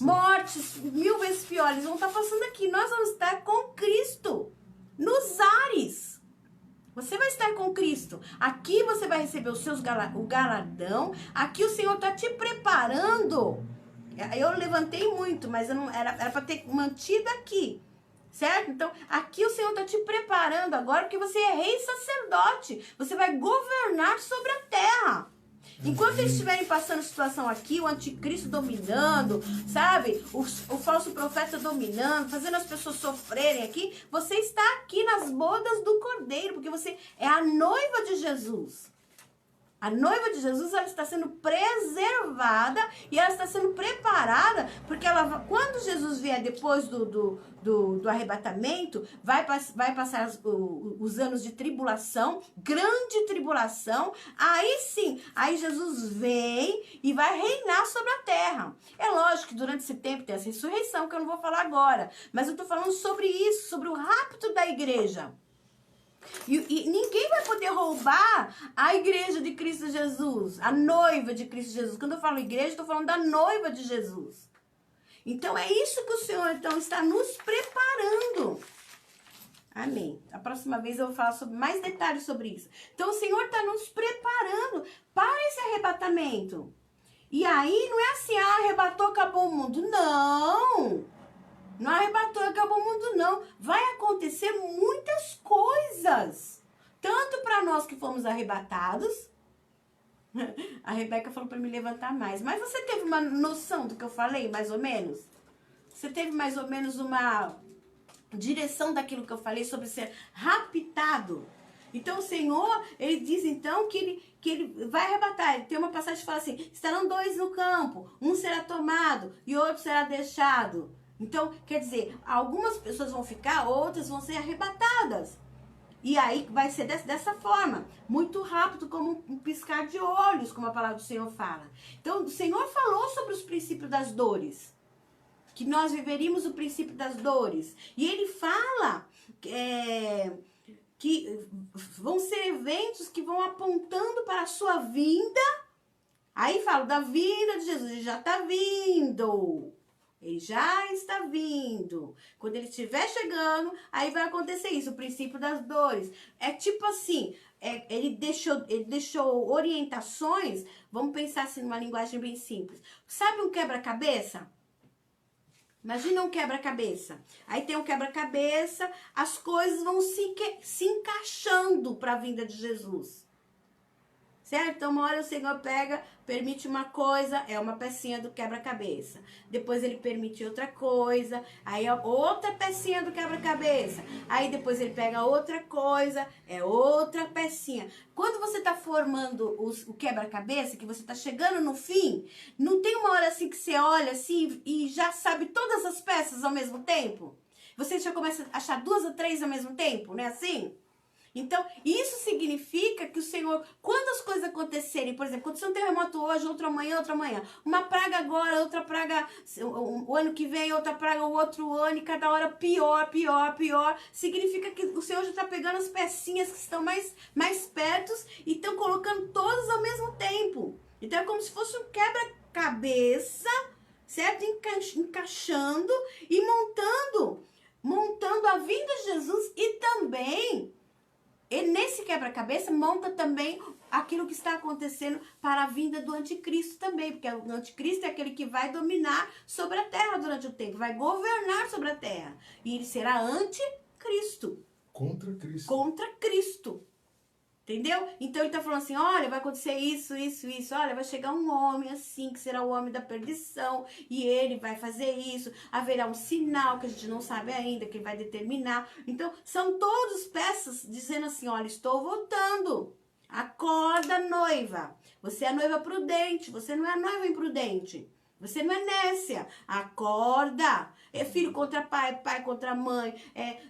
Mortes, 1000 vezes pior. Eles vão estar passando aqui. Nós vamos estar com Cristo nos ares. Você vai estar com Cristo. Aqui você vai receber o galardão. Aqui o Senhor está te preparando. Eu levantei muito, mas eu não, era para ter mantido aqui. Certo? Então, aqui o Senhor está te preparando agora, porque você é rei e sacerdote. Você vai governar sobre a terra. Enquanto eles estiverem passando situação aqui, o anticristo dominando, sabe? O falso profeta dominando, fazendo as pessoas sofrerem aqui, você está aqui nas bodas do Cordeiro, porque você é a noiva de Jesus. A noiva de Jesus, ela está sendo preservada e ela está sendo preparada, porque quando Jesus vier depois do arrebatamento, vai passar os anos de tribulação, grande tribulação, aí sim, aí Jesus vem e vai reinar sobre a terra. É lógico que durante esse tempo tem essa ressurreição, que eu não vou falar agora, mas eu estou falando sobre isso, sobre o rapto da igreja. E ninguém vai poder roubar a igreja de Cristo Jesus, a noiva de Cristo Jesus. Quando eu falo igreja, estou falando da noiva de Jesus. Então, é isso que o Senhor então, está nos preparando. Amém. A próxima vez eu vou falar mais detalhes sobre isso. Então, o Senhor está nos preparando para esse arrebatamento. E aí, não é assim, arrebatou, acabou o mundo. Não! Não arrebatou, acabou o mundo, não. Vai acontecer muitas coisas. Tanto para nós que fomos arrebatados. A Rebeca falou para me levantar mais. Mas você teve uma noção do que eu falei, mais ou menos? Você teve mais ou menos uma direção daquilo que eu falei sobre ser raptado? Então o Senhor, ele diz então que ele vai arrebatar. Tem uma passagem que fala assim, estarão 2 no campo, um será tomado e outro será deixado. Então, quer dizer, algumas pessoas vão ficar, outras vão ser arrebatadas. E aí vai ser dessa forma, muito rápido, como um piscar de olhos, como a palavra do Senhor fala. Então, o Senhor falou sobre os princípios das dores, que nós viveríamos o princípio das dores. E ele fala que vão ser eventos que vão apontando para a sua vinda. Aí fala da vinda de Jesus, ele já está vindo. Ele já está vindo. Quando ele estiver chegando, aí vai acontecer isso, o princípio das dores. É tipo assim, ele deixou orientações, vamos pensar assim numa linguagem bem simples. Sabe um quebra-cabeça? Imagina um quebra-cabeça. Aí tem um quebra-cabeça, as coisas vão se encaixando para a vinda de Jesus. Certo? Então, uma hora o Senhor permite uma coisa, é uma pecinha do quebra-cabeça. Depois ele permite outra coisa, aí é outra pecinha do quebra-cabeça. Aí depois ele pega outra coisa, é outra pecinha. Quando você está formando o quebra-cabeça, que você está chegando no fim, não tem uma hora assim que você olha assim e já sabe todas as peças ao mesmo tempo? Você já começa a achar 2 ou 3 ao mesmo tempo, não é assim? Então, isso significa que o Senhor, quando as coisas acontecerem, por exemplo, quando um terremoto hoje, outra amanhã, uma praga agora, outra praga o ano que vem, outra praga o outro ano, e cada hora pior, significa que o Senhor já está pegando as pecinhas que estão mais perto e estão colocando todas ao mesmo tempo. Então, é como se fosse um quebra-cabeça, certo? Encaixando e montando a vinda de Jesus e também... E nesse quebra-cabeça monta também aquilo que está acontecendo para a vinda do anticristo também, porque o anticristo é aquele que vai dominar sobre a terra durante o tempo, vai governar sobre a terra. E ele será anticristo.
Contra Cristo.
Contra Cristo. Entendeu? Então ele está falando assim, olha, vai acontecer isso, olha, vai chegar um homem assim, que será o homem da perdição, e ele vai fazer isso, haverá um sinal que a gente não sabe ainda, que ele vai determinar. Então, são todas peças dizendo assim, olha, estou voltando, acorda noiva, você é a noiva prudente, você não é a noiva imprudente. Você não é nécia, acorda. É filho contra pai, pai contra mãe,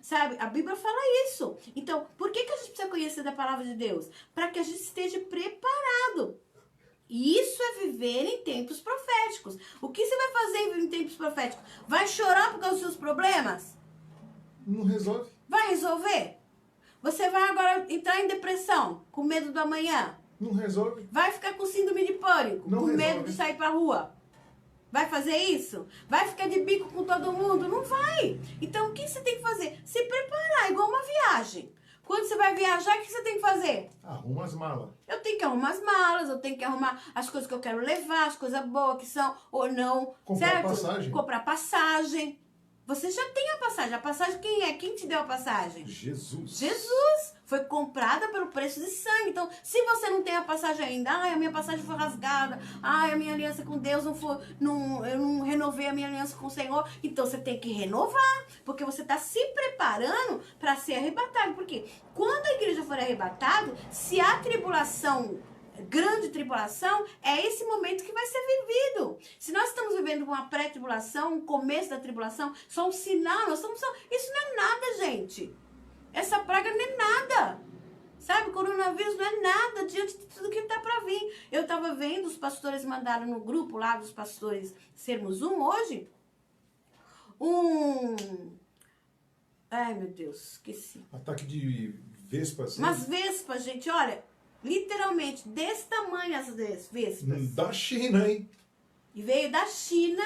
sabe? A Bíblia fala isso. Então, por que a gente precisa conhecer da palavra de Deus? Para que a gente esteja preparado. E isso é viver em tempos proféticos. O que você vai fazer em tempos proféticos? Vai chorar por causa dos seus problemas?
Não resolve.
Vai resolver? Você vai agora entrar em depressão, com medo do amanhã?
Não resolve.
Vai ficar com síndrome de pânico,
Não
com
resolve.
medo de sair pra rua? Vai fazer isso? Vai ficar de bico com todo mundo? Não vai. Então, o que você tem que fazer? Se preparar, igual uma viagem. Quando você vai viajar, o que você tem que fazer?
Arruma as malas.
Eu tenho que arrumar as malas, eu tenho que arrumar as coisas que eu quero levar, as coisas boas que são ou não.
Comprar
certo?
passagem.
Comprar passagem. Você já tem a passagem. A passagem quem é? Quem te deu a passagem?
Jesus.
Jesus. Foi comprada pelo preço de sangue. Então, se você não tem a passagem ainda, a minha passagem foi rasgada, a minha aliança com Deus eu não renovei a minha aliança com o Senhor, então você tem que renovar, porque você está se preparando para ser arrebatado. Porque quando a igreja for arrebatada, se a tribulação, grande tribulação, é esse momento que vai ser vivido. Se nós estamos vivendo uma pré-tribulação, um começo da tribulação, só um sinal, isso não é nada, gente. Essa praga não é nada, sabe? O coronavírus não é nada diante de tudo que está para vir. Eu estava vendo, os pastores mandaram no grupo lá dos pastores Sermos hoje, ai meu Deus, esqueci.
Ataque de vespas.
Umas vespas, gente, olha, literalmente desse tamanho as vespas.
Da China, hein?
E veio da China,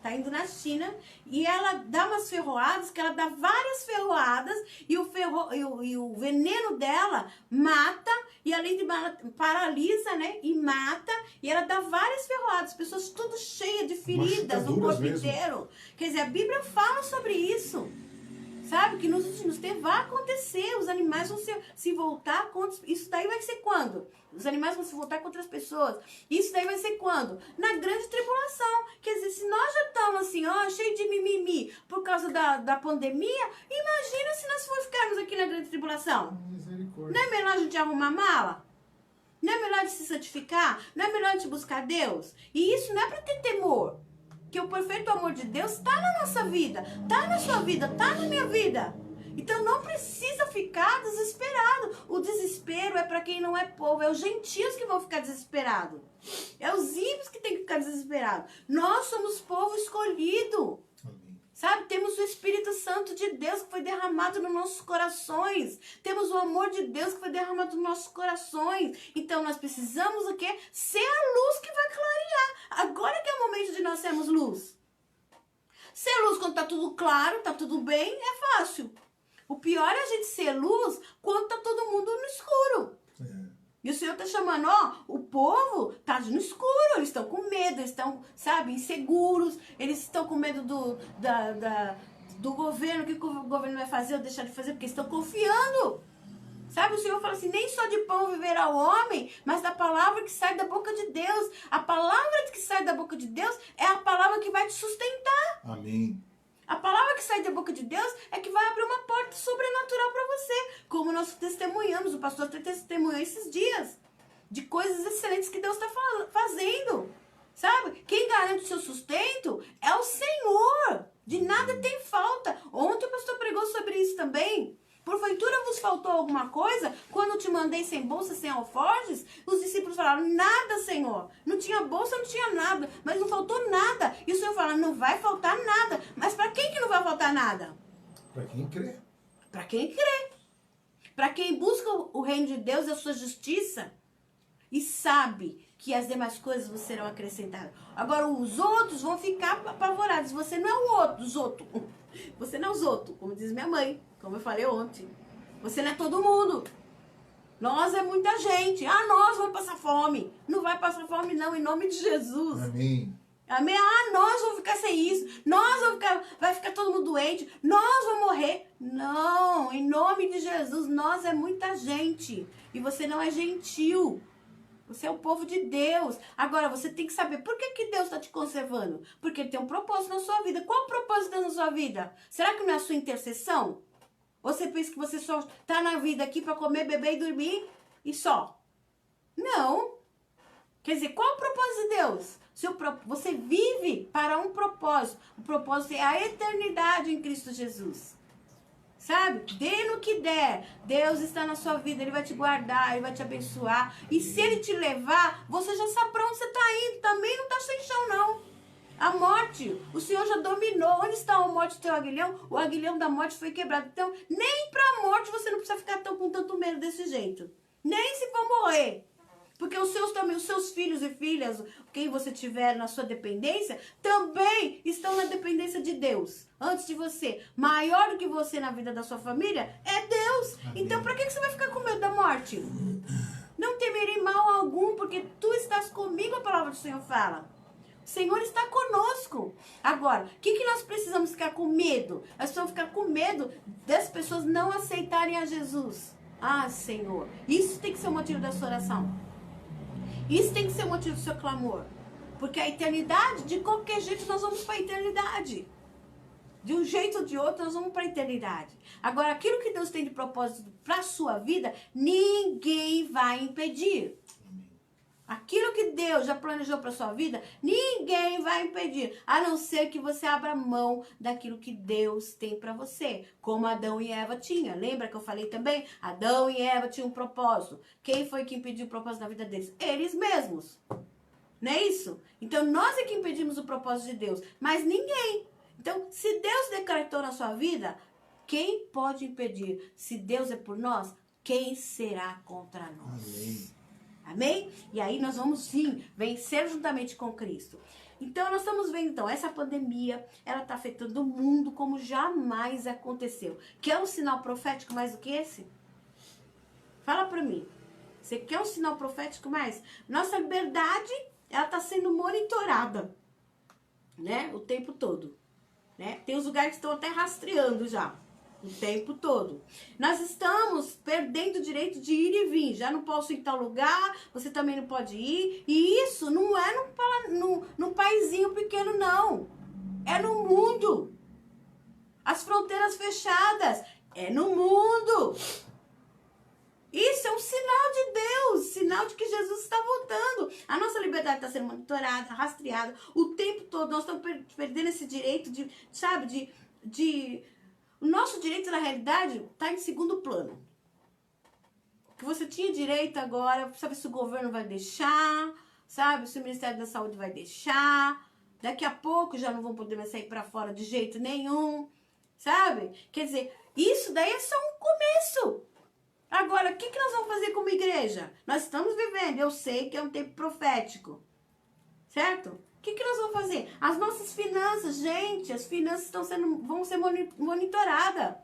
tá indo na China, e ela dá umas ferroadas, que ela dá várias ferroadas, e o veneno dela mata, e além de paralisa, né, e mata, e ela dá várias ferroadas, pessoas tudo cheias de feridas no corpo inteiro. Quer dizer, a Bíblia fala sobre isso. Sabe? Que nos últimos tempos vai acontecer. Os animais vão se voltar contra... Isso daí vai ser quando? Os animais vão se voltar contra as pessoas. Isso daí vai ser quando? Na grande tribulação. Quer dizer, se nós já estamos assim, ó, cheio de mimimi por causa da pandemia, imagina se nós ficarmos aqui na grande tribulação.
Misericórdia.
Não é melhor a gente arrumar mala? Não é melhor a gente se santificar? Não é melhor a gente buscar Deus? E isso não é para ter temor. Que o perfeito amor de Deus está na nossa vida, está na sua vida, está na minha vida. Então não precisa ficar desesperado. O desespero é para quem não é povo, é os gentios que vão ficar desesperados. É os ímpios que tem que ficar desesperados. Nós somos povo escolhido.
Amém.
Sabe, temos o Espírito Santo de Deus que foi derramado nos nossos corações. Temos o amor de Deus que foi derramado nos nossos corações. Então nós precisamos o quê? Ser a luz que vai clarear. Agora que é o momento de nós sermos luz. Ser luz quando tá tudo claro, tá tudo bem, é fácil. O pior é a gente ser luz quando tá todo mundo no escuro. E o Senhor está chamando, ó, o povo está no escuro, eles estão com medo, eles estão, sabe, inseguros, eles estão com medo do governo, o que o governo vai fazer ou deixar de fazer, porque estão confiando. Sabe, o Senhor fala assim, nem só de pão viverá o homem, mas da palavra que sai da boca de Deus. A palavra que sai da boca de Deus é a palavra que vai te sustentar.
Amém.
A palavra que sai da boca de Deus é que vai abrir uma porta sobrenatural para você. Como nós testemunhamos, o pastor testemunhou esses dias, de coisas excelentes que Deus está fazendo. Sabe, quem garante o seu sustento é o Senhor. De nada tem falta. Ontem o pastor pregou sobre isso também. Porventura vos faltou alguma coisa? Quando te mandei sem bolsa, sem alforjes, os discípulos falaram, nada, Senhor. Não tinha bolsa, não tinha nada, mas não faltou nada. E o Senhor fala, não vai faltar nada. Mas para quem que não vai faltar nada?
Para quem crê.
Para quem crê. Para quem busca o reino de Deus e a sua justiça e sabe que as demais coisas vos serão acrescentadas. Agora os outros vão ficar apavorados. Você não é o outro, os outros. Você não é os outros, como diz minha mãe. Como eu falei ontem. Você não é todo mundo. Nós é muita gente. Ah, nós vamos passar fome. Não vai passar fome não, em nome de Jesus.
Amém.
Amém? Ah, nós vamos ficar sem isso. Vai ficar todo mundo doente. Nós vamos morrer. Não, em nome de Jesus. Nós é muita gente. E você não é gentil. Você é o povo de Deus. Agora, você tem que saber por que Deus está te conservando. Porque Ele tem um propósito na sua vida. Qual o propósito de Deus na sua vida? Será que não é a sua intercessão? Você pensa que você só está na vida aqui para comer, beber e dormir e só? Não. Quer dizer, qual é o propósito de Deus? Você vive para um propósito. O propósito é a eternidade em Cristo Jesus. Sabe? Dê no que der. Deus está na sua vida. Ele vai te guardar, Ele vai te abençoar. E se Ele te levar, você já sabe para onde você está indo. Também não está sem chão, não. A morte, o Senhor já dominou. Onde está a morte do teu aguilhão? O aguilhão da morte foi quebrado. Então, nem para a morte você não precisa ficar com tanto medo desse jeito. Nem se for morrer. Porque os seus filhos e filhas, quem você tiver na sua dependência, também estão na dependência de Deus. Antes de você. Maior do que você na vida da sua família é Deus. Amém. Então, para que você vai ficar com medo da morte? Não temerei mal algum, porque tu estás comigo, a palavra do Senhor fala. O Senhor está conosco. Agora, o que nós precisamos ficar com medo? Nós precisamos ficar com medo das pessoas não aceitarem a Jesus. Ah, Senhor, isso tem que ser o motivo da sua oração. Isso tem que ser o motivo do seu clamor. Porque a eternidade, de qualquer jeito, nós vamos para a eternidade. De um jeito ou de outro, nós vamos para a eternidade. Agora, aquilo que Deus tem de propósito para a sua vida, ninguém vai impedir. Aquilo que Deus já planejou para sua vida, ninguém vai impedir, a não ser que você abra mão daquilo que Deus tem para você, como Adão e Eva tinham. Lembra que eu falei também? Adão e Eva tinham um propósito. Quem foi que impediu o propósito da vida deles? Eles mesmos. Não é isso? Então, nós é que impedimos o propósito de Deus, mas ninguém. Então, se Deus decretou na sua vida, quem pode impedir? Se Deus é por nós, quem será contra nós?
Amém.
Amém? E aí nós vamos sim vencer juntamente com Cristo. Então nós estamos vendo, então, essa pandemia, ela está afetando o mundo como jamais aconteceu. Quer um sinal profético mais do que esse? Fala para mim. Você quer um sinal profético mais? Nossa liberdade, ela está sendo monitorada, né? O tempo todo, né? Tem os lugares que estão até rastreando já. O tempo todo. Nós estamos perdendo o direito de ir e vir. Já não posso ir em tal lugar, você também não pode ir. E isso não é num paizinho pequeno, não. É no mundo. As fronteiras fechadas. É no mundo. Isso é um sinal de Deus. Sinal de que Jesus está voltando. A nossa liberdade está sendo monitorada, rastreada. O tempo todo nós estamos perdendo esse direito de, sabe, o nosso direito, na realidade, está em segundo plano. O que você tinha direito agora, sabe se o governo vai deixar, sabe se o Ministério da Saúde vai deixar. Daqui a pouco já não vão poder mais sair para fora de jeito nenhum, sabe? Quer dizer, isso daí é só um começo. Agora, o que nós vamos fazer como igreja? Nós estamos vivendo, eu sei que é um tempo profético, certo? O que nós vamos fazer? As nossas finanças, gente, as finanças vão ser monitoradas.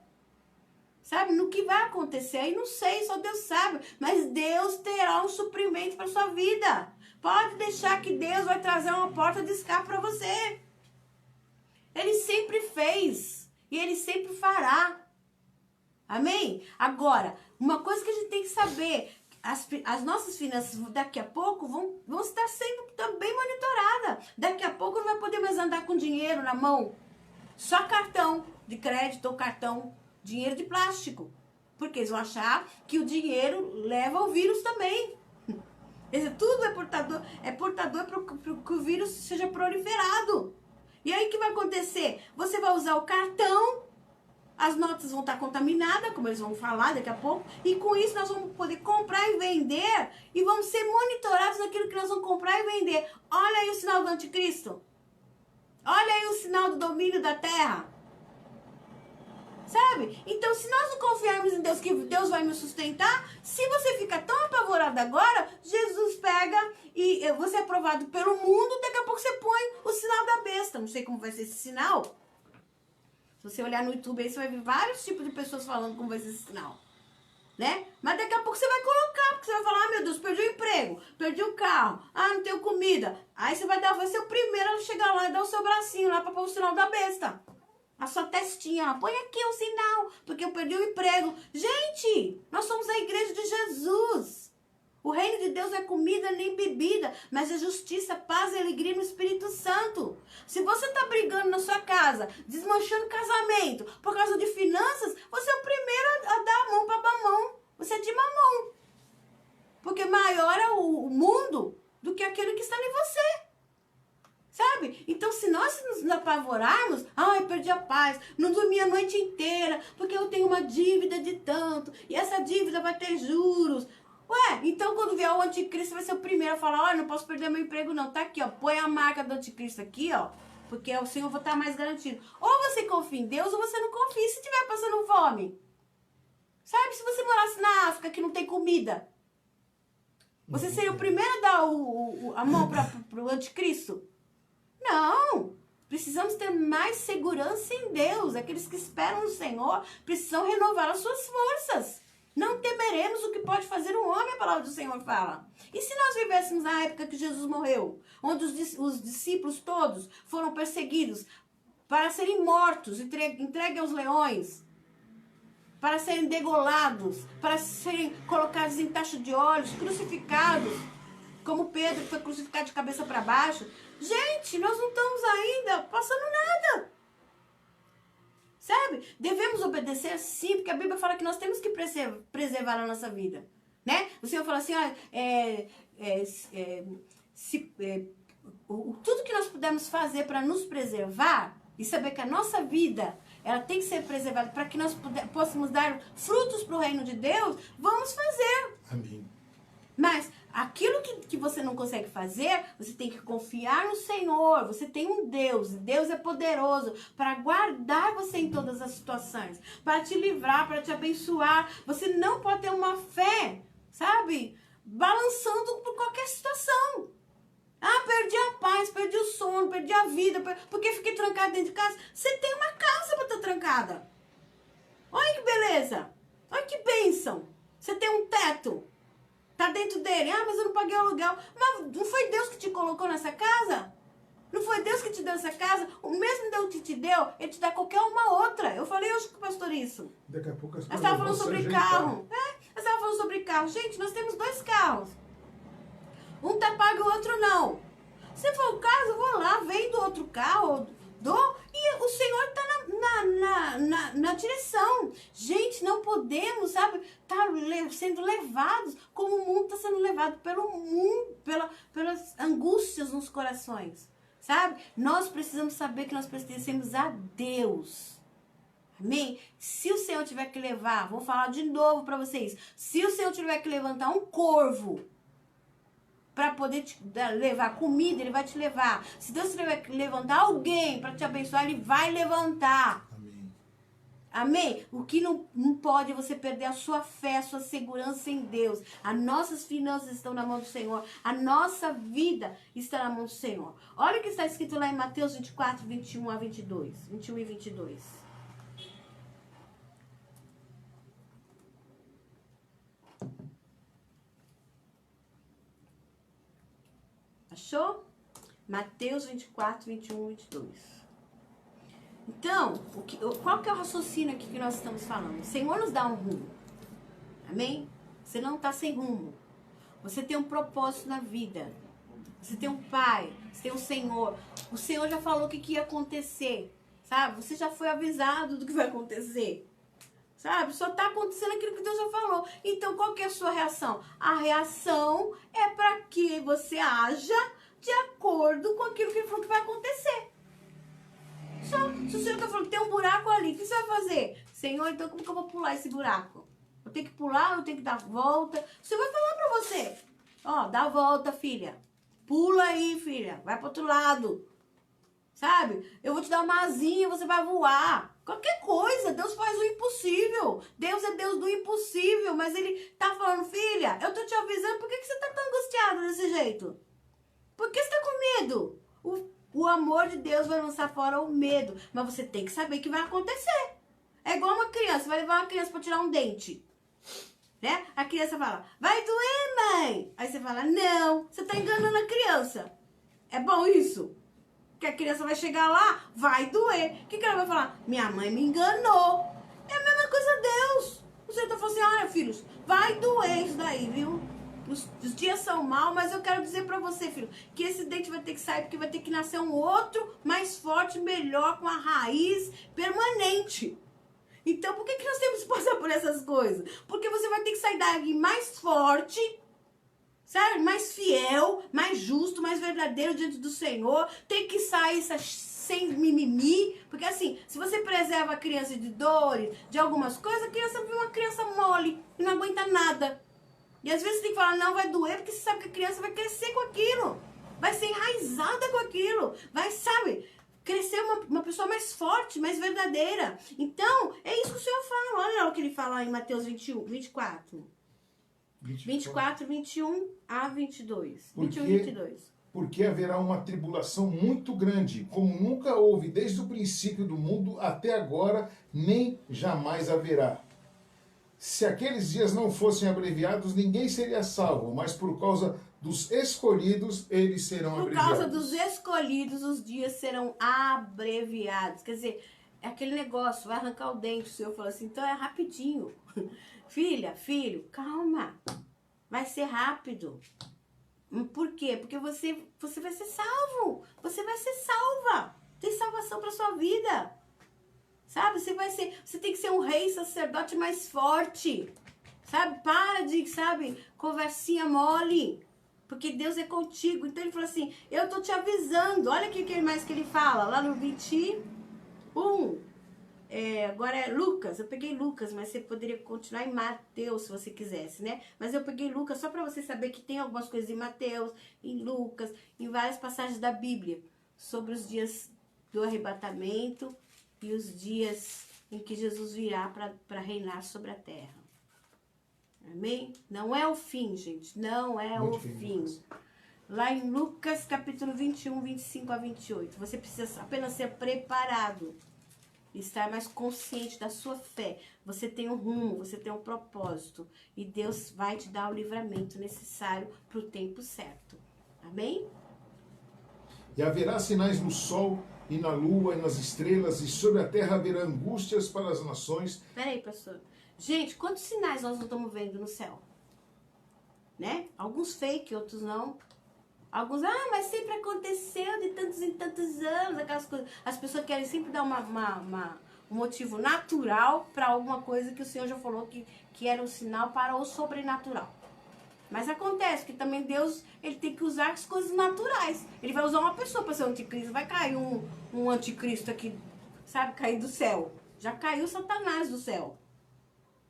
Sabe, no que vai acontecer, aí não sei, só Deus sabe. Mas Deus terá um suprimento para sua vida. Pode deixar que Deus vai trazer uma porta de escape para você. Ele sempre fez e Ele sempre fará. Amém? Agora, uma coisa que a gente tem que saber, as nossas finanças daqui a pouco vão estar sendo também monitoradas. Daqui a pouco não vai poder mais andar com dinheiro na mão. Só cartão de crédito ou dinheiro de plástico. Porque eles vão achar que o dinheiro leva o vírus também. Tudo é portador para que o vírus seja proliferado. E aí o que vai acontecer? Você vai usar o cartão, as notas vão estar contaminadas, como eles vão falar daqui a pouco, e com isso nós vamos poder comprar e vender, e vamos ser monitorados naquilo que nós vamos comprar e vender. Olha aí o sinal do anticristo. Olha aí o sinal do domínio da terra. Sabe? Então, se nós não confiarmos em Deus, que Deus vai me sustentar, se você fica tão apavorado agora, Jesus pega e você é aprovado pelo mundo, daqui a pouco você põe o sinal da besta. Não sei como vai ser esse sinal. Se você olhar no YouTube aí, você vai ver vários tipos de pessoas falando como vai ser esse sinal. Né? Mas daqui a pouco você vai colocar, porque você vai falar, ah, meu Deus, perdi o emprego, perdi o carro, ah, não tenho comida. Aí você vai ser o primeiro a chegar lá e dar o seu bracinho lá para pôr o sinal da besta. A sua testinha, põe aqui o sinal, porque eu perdi o emprego. Gente, nós somos a igreja de Jesus. O reino de Deus não é comida nem bebida, mas é justiça, paz e alegria no Espírito Santo. Se você está brigando na sua casa, desmanchando casamento, por causa de finanças, você é o primeiro a dar a mão para mamão. Você é de mamão. Porque maior é o mundo do que aquele que está em você. Sabe? Então, se nós nos apavorarmos, eu perdi a paz, não dormi a noite inteira, porque eu tenho uma dívida de tanto, e essa dívida vai ter juros. Ué, então quando vier o anticristo, vai ser o primeiro a falar, não posso perder meu emprego não, tá aqui, ó, põe a marca do anticristo aqui, ó, porque o Senhor vai estar mais garantido. Ou você confia em Deus, ou você não confia, se estiver passando fome. Sabe, se você morasse na África, que não tem comida, você seria o primeiro a dar a mão para o anticristo? Não, precisamos ter mais segurança em Deus. Aqueles que esperam no Senhor precisam renovar as suas forças. Não temeremos o que pode fazer um homem, a palavra do Senhor fala. E se nós vivêssemos na época que Jesus morreu, onde os discípulos todos foram perseguidos para serem mortos, entregues aos leões, para serem degolados, para serem colocados em tacho de óleos, crucificados, como Pedro, que foi crucificado de cabeça para baixo. Gente, nós não estamos ainda passando nada. Sabe? Devemos obedecer sim, porque a Bíblia fala que nós temos que preservar a nossa vida. Né? O Senhor fala assim, tudo que nós pudermos fazer para nos preservar e saber que a nossa vida ela tem que ser preservada para que nós possamos dar frutos para o reino de Deus, vamos fazer.
Amém.
Mas aquilo que você não consegue fazer, você tem que confiar no Senhor. Você tem um Deus. Deus é poderoso para guardar você em todas as situações, para te livrar, para te abençoar. Você não pode ter uma fé, sabe, balançando por qualquer situação. Ah, perdi a paz, perdi o sono, perdi a vida, porque fiquei trancada dentro de casa. Você tem uma casa para estar trancada. Olha que beleza. Olha que bênção. Você tem um teto. Tá dentro dele. Ah, mas eu não paguei o aluguel. Mas não foi Deus que te colocou nessa casa? Não foi Deus que te deu essa casa? O mesmo Deus que te deu, Ele te dá qualquer uma outra. Eu falei hoje com o pastor isso.
Daqui a pouco as
Nós
coisas
estávamos
vão
falando
se
sobre
ajeitar.
carro. Nós estávamos falando sobre carro. Gente, nós temos 2 carros. Um tá pago e o outro não. Se for o caso, eu vou lá, vendo outro carro, dou, e o Senhor está na direção. Gente, não podemos, sabe, sendo levados como o mundo está sendo levado pelo mundo, pelas angústias nos corações, sabe? Nós precisamos saber que nós pertencemos a Deus. Amém? Se o Senhor tiver que levar, vou falar de novo para vocês, se o Senhor tiver que levantar um corvo para poder te levar comida, Ele vai te levar. Se Deus tiver que levantar alguém para te abençoar, Ele vai levantar.
Amém.
Amém? O que não pode é você perder a sua fé, a sua segurança em Deus. As nossas finanças estão na mão do Senhor. A nossa vida está na mão do Senhor. Olha o que está escrito lá em Mateus 24, 21 a 22. 21 e 22. Achou? Mateus 24, 21, 22. Então, qual que é o raciocínio aqui que nós estamos falando? O Senhor nos dá um rumo. Amém? Você não está sem rumo. Você tem um propósito na vida. Você tem um pai. Você tem um Senhor. O Senhor já falou o que ia acontecer. Sabe? Você já foi avisado do que vai acontecer. Sabe? Só está acontecendo aquilo que Deus já falou. Então, qual que é a sua reação? A reação é para que você haja de acordo com aquilo que Ele falou que vai acontecer. Só. Se o Senhor está falando que tem um buraco ali, o que você vai fazer? Senhor, então como que eu vou pular esse buraco? Eu tenho que pular, eu tenho que dar volta. O Senhor vai falar para você. Ó, dá a volta, filha. Pula aí, filha. Vai para outro lado. Sabe? Eu vou te dar uma asinha, você vai voar. Qualquer coisa, Deus faz o impossível. Deus é Deus do impossível, mas Ele tá falando, filha, eu tô te avisando, por que você tá tão angustiada desse jeito? Por que você tá com medo? O amor de Deus vai lançar fora o medo, mas você tem que saber que vai acontecer. É igual uma criança, vai levar uma criança pra tirar um dente. Né? A criança fala, vai doer, mãe. Aí você fala, não, você tá enganando a criança. É bom isso? Que a criança vai chegar lá, vai doer. O que ela vai falar? Minha mãe me enganou. É a mesma coisa Deus. O Senhor tá falando assim, olha, filhos, vai doer isso daí, viu? Os dias são maus, mas eu quero dizer pra você, filho, que esse dente vai ter que sair, porque vai ter que nascer um outro mais forte, melhor, com a raiz permanente. Então, por que nós temos que passar por essas coisas? Porque você vai ter que sair daqui mais forte, sabe? Mais fiel, mais justo, mais verdadeiro diante do Senhor. Tem que sair sem mimimi. Porque assim, se você preserva a criança de dores, de algumas coisas, a criança vira uma criança mole e não aguenta nada. E às vezes você tem que falar, não, vai doer, porque você sabe que a criança vai crescer com aquilo. Vai ser enraizada com aquilo. Vai, sabe, crescer uma pessoa mais forte, mais verdadeira. Então, é isso que o Senhor fala. Olha o que Ele fala em Mateus 24. 24, 21 a 22. 21 e 22.
Porque haverá uma tribulação muito grande, como nunca houve desde o princípio do mundo até agora, nem jamais haverá. Se aqueles dias não fossem abreviados, ninguém seria salvo, mas por causa dos escolhidos, eles serão abreviados.
Por causa dos escolhidos, os dias serão abreviados. Quer dizer, é aquele negócio, vai arrancar o dente, o Senhor falou assim, então é rapidinho. Filha, filho, calma. Vai ser rápido. Por quê? Porque você vai ser salvo. Você vai ser salva. Tem salvação para sua vida. Sabe? Você tem que ser um rei sacerdote mais forte. Sabe? Para de, conversinha mole. Porque Deus é contigo. Então Ele falou assim, eu tô te avisando. Olha aqui o que mais que Ele fala. Lá no 21. Agora é Lucas, eu peguei Lucas, mas você poderia continuar em Mateus se você quisesse, né? Mas eu peguei Lucas só para você saber que tem algumas coisas em Mateus, em Lucas, em várias passagens da Bíblia, sobre os dias do arrebatamento e os dias em que Jesus virá para reinar sobre a terra. Amém? Não é o fim, gente, não é o fim. Lá em Lucas capítulo 21, 25 a 28, você precisa apenas ser preparado. Estar mais consciente da sua fé. Você tem um rumo, você tem um propósito. E Deus vai te dar o livramento necessário para o tempo certo. Amém?
E haverá sinais no sol e na lua e nas estrelas, e sobre a terra haverá angústias para as nações.
Peraí, pastor. Gente, quantos sinais nós não estamos vendo no céu? Né? Alguns fake, outros não. Alguns, mas sempre aconteceu de tantos em tantos anos, aquelas coisas. As pessoas querem sempre dar um motivo natural para alguma coisa que o Senhor já falou que era um sinal para o sobrenatural. Mas acontece que também Deus, Ele tem que usar as coisas naturais. Ele vai usar uma pessoa para ser um anticristo. Vai cair um anticristo aqui, sabe, cair do céu. Já caiu Satanás do céu.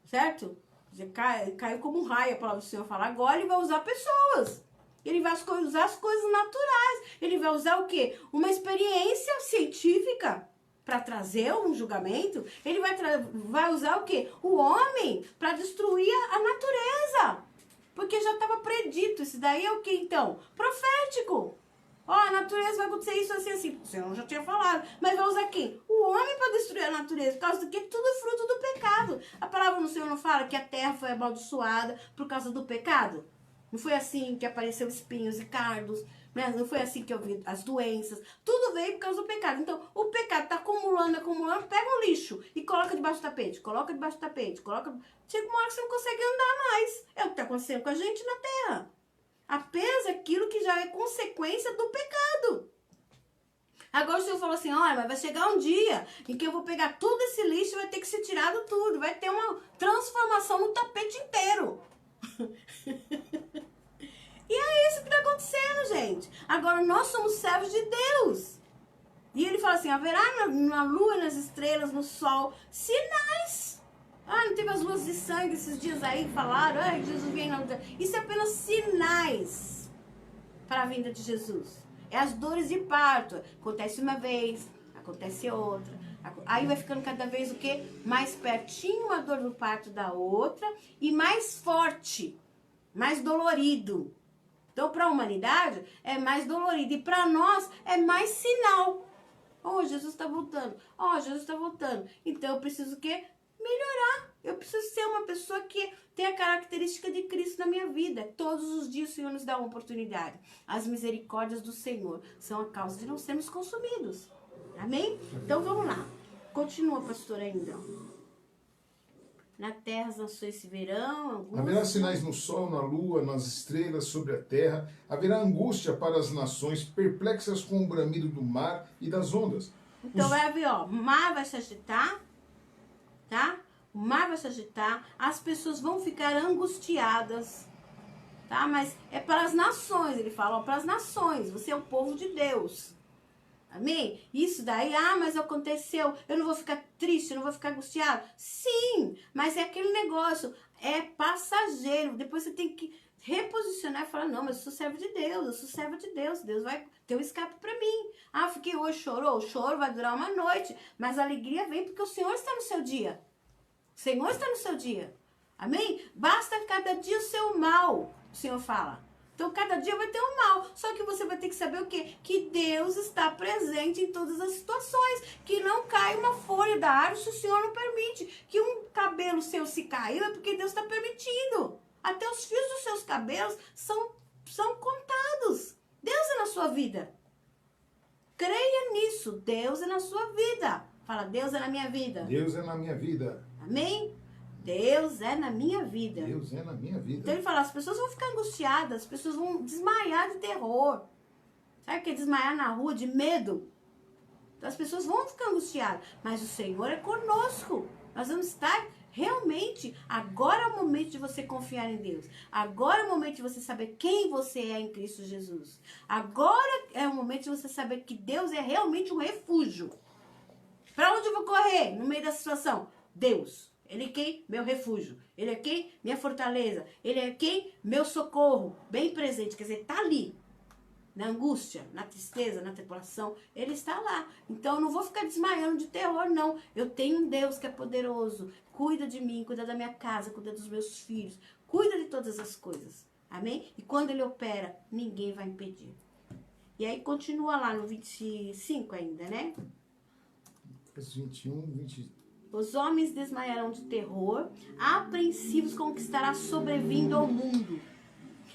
Certo? Já caiu como um raio, a palavra do Senhor fala. Agora Ele vai usar pessoas. Ele vai usar as coisas naturais. Ele vai usar o quê? Uma experiência científica para trazer um julgamento. Ele vai usar o quê? O homem para destruir a natureza. Porque já estava predito. Isso daí é o quê, então? Profético. Ó, a natureza vai acontecer isso assim, assim. O Senhor já tinha falado. Mas vai usar quem? O homem para destruir a natureza. Por causa do quê? Tudo é fruto do pecado. A palavra do Senhor não fala que a terra foi amaldiçoada por causa do pecado? Não foi assim que apareceu espinhos e cardos, Né? Não foi assim que eu vi as doenças. Tudo veio por causa do pecado. Então, o pecado tá acumulando, pega um lixo e coloca debaixo do tapete, coloca debaixo do tapete, coloca... Chega uma hora que você não consegue andar mais. É o que tá acontecendo com a gente na Terra. Apenas aquilo que já é consequência do pecado. Agora o Senhor falou assim, olha, mas vai chegar um dia em que eu vou pegar tudo esse lixo e vai ter que ser tirado tudo. Vai ter uma transformação no tapete inteiro. E é isso que está acontecendo, gente. Agora nós somos servos de Deus. E ele fala assim, haverá na lua, nas estrelas, no sol, sinais. Ah, não teve as luzes de sangue esses dias aí que falaram, ah, Jesus vem na luz. Isso é apenas sinais para a vinda de Jesus. É as dores de parto. Acontece uma vez, acontece outra. Aí vai ficando cada vez o quê? Mais pertinho a dor do parto da outra e mais forte, mais dolorido. Então, para a humanidade, é mais dolorido. E para nós, é mais sinal. Oh, Jesus está voltando. Oh, Jesus está voltando. Então, eu preciso o quê? Melhorar. Eu preciso ser uma pessoa que tem a característica de Cristo na minha vida. Todos os dias o Senhor nos dá uma oportunidade. As misericórdias do Senhor são a causa de não sermos consumidos. Amém? Então vamos lá. Continua, pastor, ainda. Na terra as nações se verão.
Haverá sinais no sol, na lua, nas estrelas, sobre a terra. Haverá angústia para as nações, perplexas com o bramido do mar e das ondas.
Então vai haver, ó, o mar vai se agitar, tá? O mar vai se agitar, as pessoas vão ficar angustiadas, tá? Mas é para as nações, ele fala, ó, para as nações, você é o povo de Deus. Amém? Isso daí, mas aconteceu, eu não vou ficar triste, eu não vou ficar angustiado. Sim, mas é aquele negócio, é passageiro. Depois você tem que reposicionar e falar, não, mas eu sou servo de Deus, eu sou servo de Deus, Deus vai ter um escape para mim. Fiquei hoje, chorou, o choro vai durar uma noite, mas a alegria vem porque o Senhor está no seu dia. O Senhor está no seu dia. Amém? Basta cada dia o seu mal, o Senhor fala. Então, cada dia vai ter um mal. Só que você vai ter que saber o quê? Que Deus está presente em todas as situações. Que não cai uma folha da árvore se o Senhor não permite. Que um cabelo seu se caiu é porque Deus está permitindo. Até os fios dos seus cabelos são contados. Deus é na sua vida. Creia nisso. Deus é na sua vida. Fala, Deus é na minha vida.
Deus é na minha vida.
Amém? Deus é na minha vida.
Deus é na minha vida.
Então ele fala, as pessoas vão ficar angustiadas, as pessoas vão desmaiar de terror. Sabe o que é desmaiar na rua de medo? Então as pessoas vão ficar angustiadas, mas o Senhor é conosco. Nós vamos estar realmente, agora é o momento de você confiar em Deus. Agora é o momento de você saber quem você é em Cristo Jesus. Agora é o momento de você saber que Deus é realmente um refúgio. Para onde eu vou correr no meio da situação? Deus. Ele é quem? Meu refúgio. Ele é quem? Minha fortaleza. Ele é quem? Meu socorro. Bem presente. Quer dizer, está ali. Na angústia, na tristeza, na tribulação. Ele está lá. Então, eu não vou ficar desmaiando de terror, não. Eu tenho um Deus que é poderoso. Cuida de mim, cuida da minha casa, cuida dos meus filhos. Cuida de todas as coisas. Amém? E quando ele opera, ninguém vai impedir. E aí, continua lá no 25 ainda, né?
21, 20...
Os homens desmaiarão de terror, apreensivos com o que estará sobrevindo ao mundo.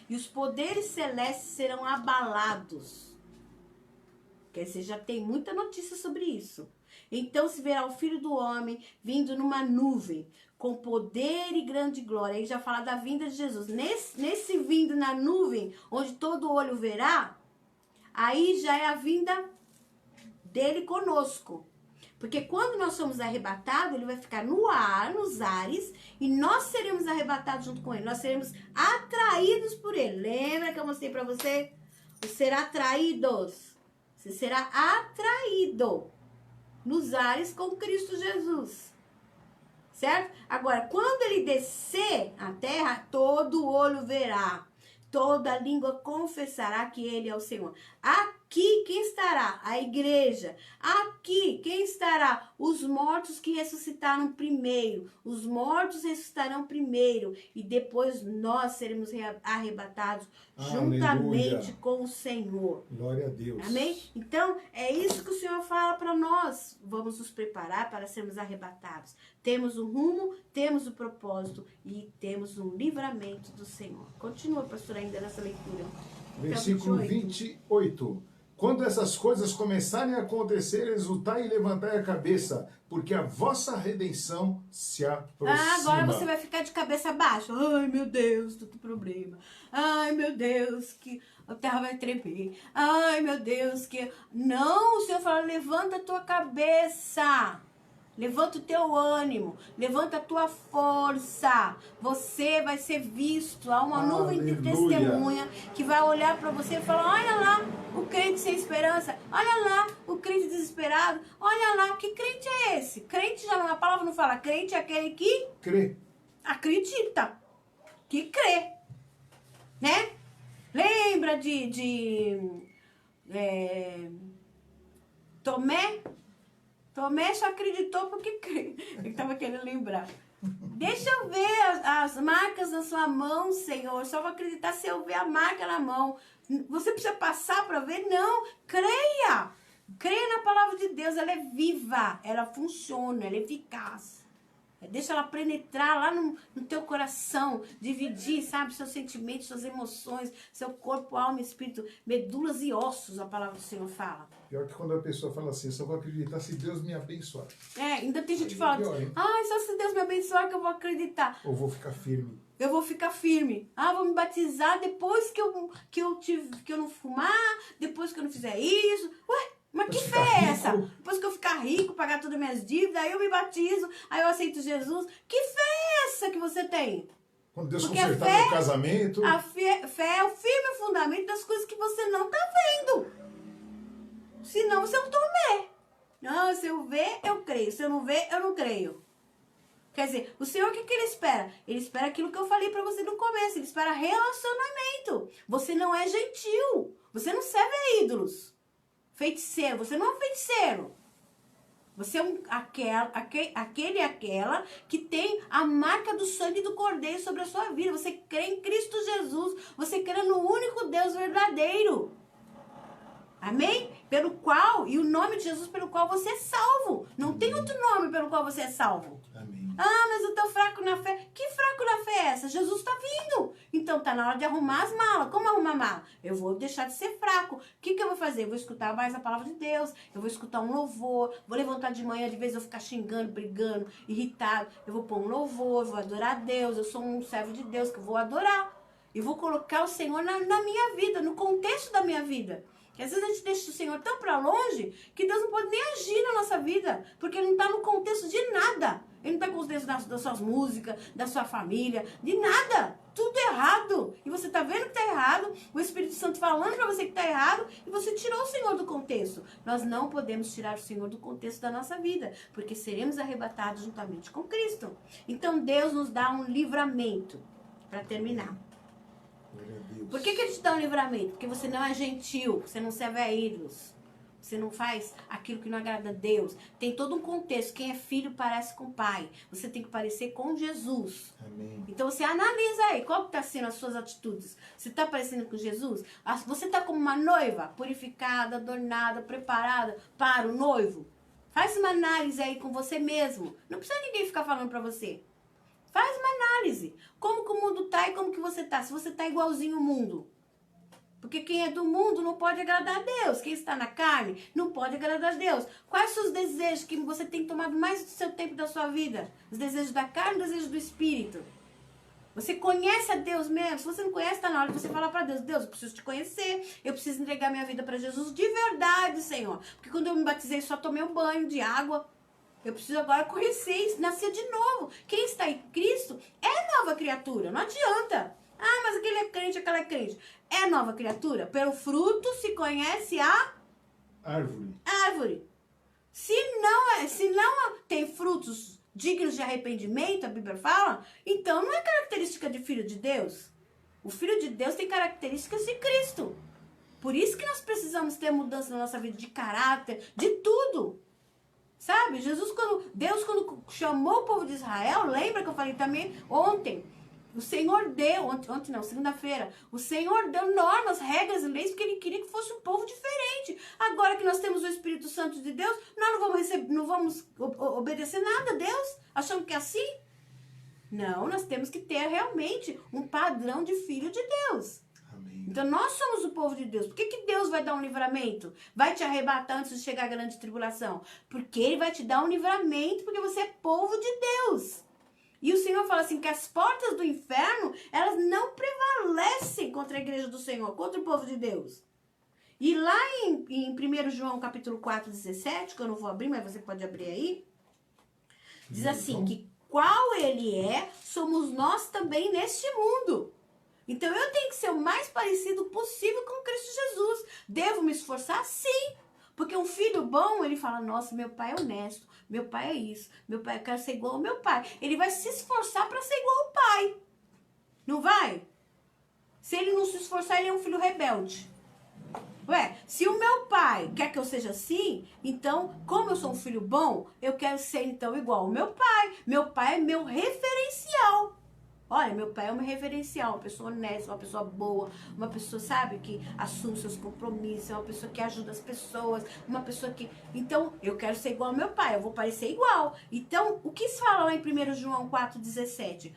E os poderes celestes serão abalados. Quer dizer, já tem muita notícia sobre isso. Então se verá o Filho do Homem vindo numa nuvem, com poder e grande glória. Aí já fala da vinda de Jesus. Nesse vindo na nuvem, onde todo olho verá, aí já é a vinda dele conosco. Porque quando nós somos arrebatados, ele vai ficar no ar, nos ares, e nós seremos arrebatados junto com ele. Nós seremos atraídos por ele. Lembra que eu mostrei para você? Os ser atraídos. Você será atraído nos ares com Cristo Jesus. Certo? Agora, quando ele descer à terra, todo olho verá. Toda língua confessará que ele é o Senhor. Aqui, quem estará? A igreja. Aqui, quem estará? Os mortos que ressuscitaram primeiro. Os mortos ressuscitarão primeiro. E depois nós seremos arrebatados juntamente com o Senhor.
Glória a Deus.
Amém? Então, é isso que o Senhor fala para nós. Vamos nos preparar para sermos arrebatados. Temos o rumo, temos o propósito e temos um livramento do Senhor. Continua, pastor, ainda nessa leitura.
Versículo 28. Quando essas coisas começarem a acontecer, exultai e levantai a cabeça, porque a vossa redenção se aproxima.
Ah, agora você vai ficar de cabeça baixa. Ai, meu Deus, tanto problema. Ai, meu Deus, que a terra vai tremer. Ai, meu Deus, que... Não, o Senhor fala, levanta a tua cabeça. Levanta o teu ânimo, levanta a tua força. Você vai ser visto. Há uma nuvem de testemunha que vai olhar para você e falar: olha lá, o crente sem esperança. Olha lá, o crente desesperado. Olha lá, que crente é esse? Crente, já a palavra não fala crente, é aquele que
crê,
acredita, que crê, né? Lembra Tomé? Tomé só acreditou porque crê. Ele estava querendo lembrar. Deixa eu ver as marcas na sua mão, Senhor. Eu só vou acreditar se eu ver a marca na mão. Você precisa passar para ver? Não. Creia. Creia na palavra de Deus. Ela é viva. Ela funciona. Ela é eficaz. Deixa ela penetrar lá no teu coração, dividir, sabe, seus sentimentos, suas emoções, seu corpo, alma, espírito, medulas e ossos, a palavra do Senhor fala.
Pior que quando a pessoa fala assim, eu só vou acreditar se Deus me abençoar.
Ainda tem gente que fala, só se Deus me abençoar que eu vou acreditar.
Ou vou ficar firme.
Eu vou ficar firme. Vou me batizar depois que eu não fumar, depois que eu não fizer isso. Ué? Mas que fé é essa? Depois que eu ficar rico, pagar todas as minhas dívidas, aí eu me batizo, aí eu aceito Jesus. Que fé é essa que você tem?
Quando Deus consertar meu casamento.
A fé é o firme fundamento das coisas que você não está vendo. Senão você não tomé. Não, se eu ver, eu creio. Se eu não ver, eu não creio. Quer dizer, o Senhor, o que ele espera? Ele espera aquilo que eu falei para você no começo. Ele espera relacionamento. Você não é gentil. Você não serve a ídolos. Feiticeiro, você não é um feiticeiro. Você é aquele e aquela que tem a marca do sangue do Cordeiro sobre a sua vida. Você crê em Cristo Jesus. Você crê no único Deus verdadeiro. Amém? Pelo qual, e o nome de Jesus pelo qual você é salvo. Não tem outro nome pelo qual você é salvo.
Amém.
Mas eu tô fraco na fé. Que fraco na fé é essa? Jesus tá vindo. Então tá na hora de arrumar as malas. Como arrumar mala? Eu vou deixar de ser fraco. O que eu vou fazer? Eu vou escutar mais a palavra de Deus. Eu vou escutar um louvor. Vou levantar de manhã, de vez eu ficar xingando, brigando, irritado. Eu vou pôr um louvor, vou adorar a Deus. Eu sou um servo de Deus que eu vou adorar. E vou colocar o Senhor na minha vida, no contexto da minha vida. Porque às vezes a gente deixa o Senhor tão para longe que Deus não pode nem agir na nossa vida. Porque Ele não está no contexto de nada. Ele não está com os dedos das suas músicas, da sua família, de nada. Tudo errado. E você está vendo que está errado. O Espírito Santo falando para você que está errado. E você tirou o Senhor do contexto. Nós não podemos tirar o Senhor do contexto da nossa vida. Porque seremos arrebatados juntamente com Cristo. Então Deus nos dá um livramento. Para terminar. Por que ele te dá um livramento? Porque você não é gentil, você não serve a ídolos, você não faz aquilo que não agrada a Deus. Tem todo um contexto. Quem é filho parece com o pai. Você tem que parecer com Jesus.
Amém.
Então você analisa aí, qual está sendo as suas atitudes? Você está parecendo com Jesus? Você está como uma noiva, purificada, adornada, preparada para o noivo? Faz uma análise aí com você mesmo. Não precisa ninguém ficar falando para você. Faz uma análise. Como que o mundo tá e como que você tá? Se você tá igualzinho ao mundo. Porque quem é do mundo não pode agradar a Deus. Quem está na carne não pode agradar a Deus. Quais são os desejos que você tem tomado mais do seu tempo da sua vida? Os desejos da carne, os desejos do espírito. Você conhece a Deus mesmo? Se você não conhece, está na hora de você falar para Deus. Deus, eu preciso te conhecer. Eu preciso entregar minha vida para Jesus de verdade, Senhor. Porque quando eu me batizei, só tomei um banho de água. Eu preciso agora conhecer, nascer de novo. Quem está em Cristo é nova criatura. Não adianta. Mas aquele é crente, aquela é crente. É nova criatura. Pelo fruto se conhece a árvore. Se não tem frutos dignos de arrependimento, a Bíblia fala, então não é característica de filho de Deus. O filho de Deus tem características de Cristo. Por isso que nós precisamos ter mudança na nossa vida de caráter, de tudo. Sabe, Deus quando chamou o povo de Israel, lembra que eu falei também ontem, o Senhor deu, ontem não, segunda-feira, o Senhor deu normas, regras e leis, porque Ele queria que fosse um povo diferente. Agora que nós temos o Espírito Santo de Deus, nós não vamos obedecer nada a Deus, achando que é assim? Não, nós temos que ter realmente um padrão de filho de Deus.
Amém.
Então nós somos o povo de Deus. Por que Deus vai dar um livramento? Vai te arrebatar antes de chegar a grande tribulação? Porque Ele vai te dar um livramento porque você é povo de Deus. E o Senhor fala assim que as portas do inferno, elas não prevalecem contra a igreja do Senhor, contra o povo de Deus. E lá em 1 João capítulo 4, 17, que eu não vou abrir, mas você pode abrir aí, diz assim, que qual Ele é, somos nós também neste mundo. Então eu tenho que ser o mais parecido possível com Cristo Jesus. Devo me esforçar? Sim. Porque um filho bom, ele fala, nossa, meu pai é honesto, meu pai é isso, meu pai, eu quero ser igual ao meu pai. Ele vai se esforçar para ser igual ao pai. Não vai? Se ele não se esforçar, ele é um filho rebelde. Ué, se o meu pai quer que eu seja assim, então, como eu sou um filho bom, eu quero ser, então, igual ao meu pai. Meu pai é meu referencial. Olha, meu pai é um referencial, uma pessoa honesta, uma pessoa boa, uma pessoa, sabe, que assume seus compromissos, uma pessoa que ajuda as pessoas, uma pessoa que... Então, eu quero ser igual ao meu pai, eu vou parecer igual. Então, o que se fala lá em 1 João 4,17?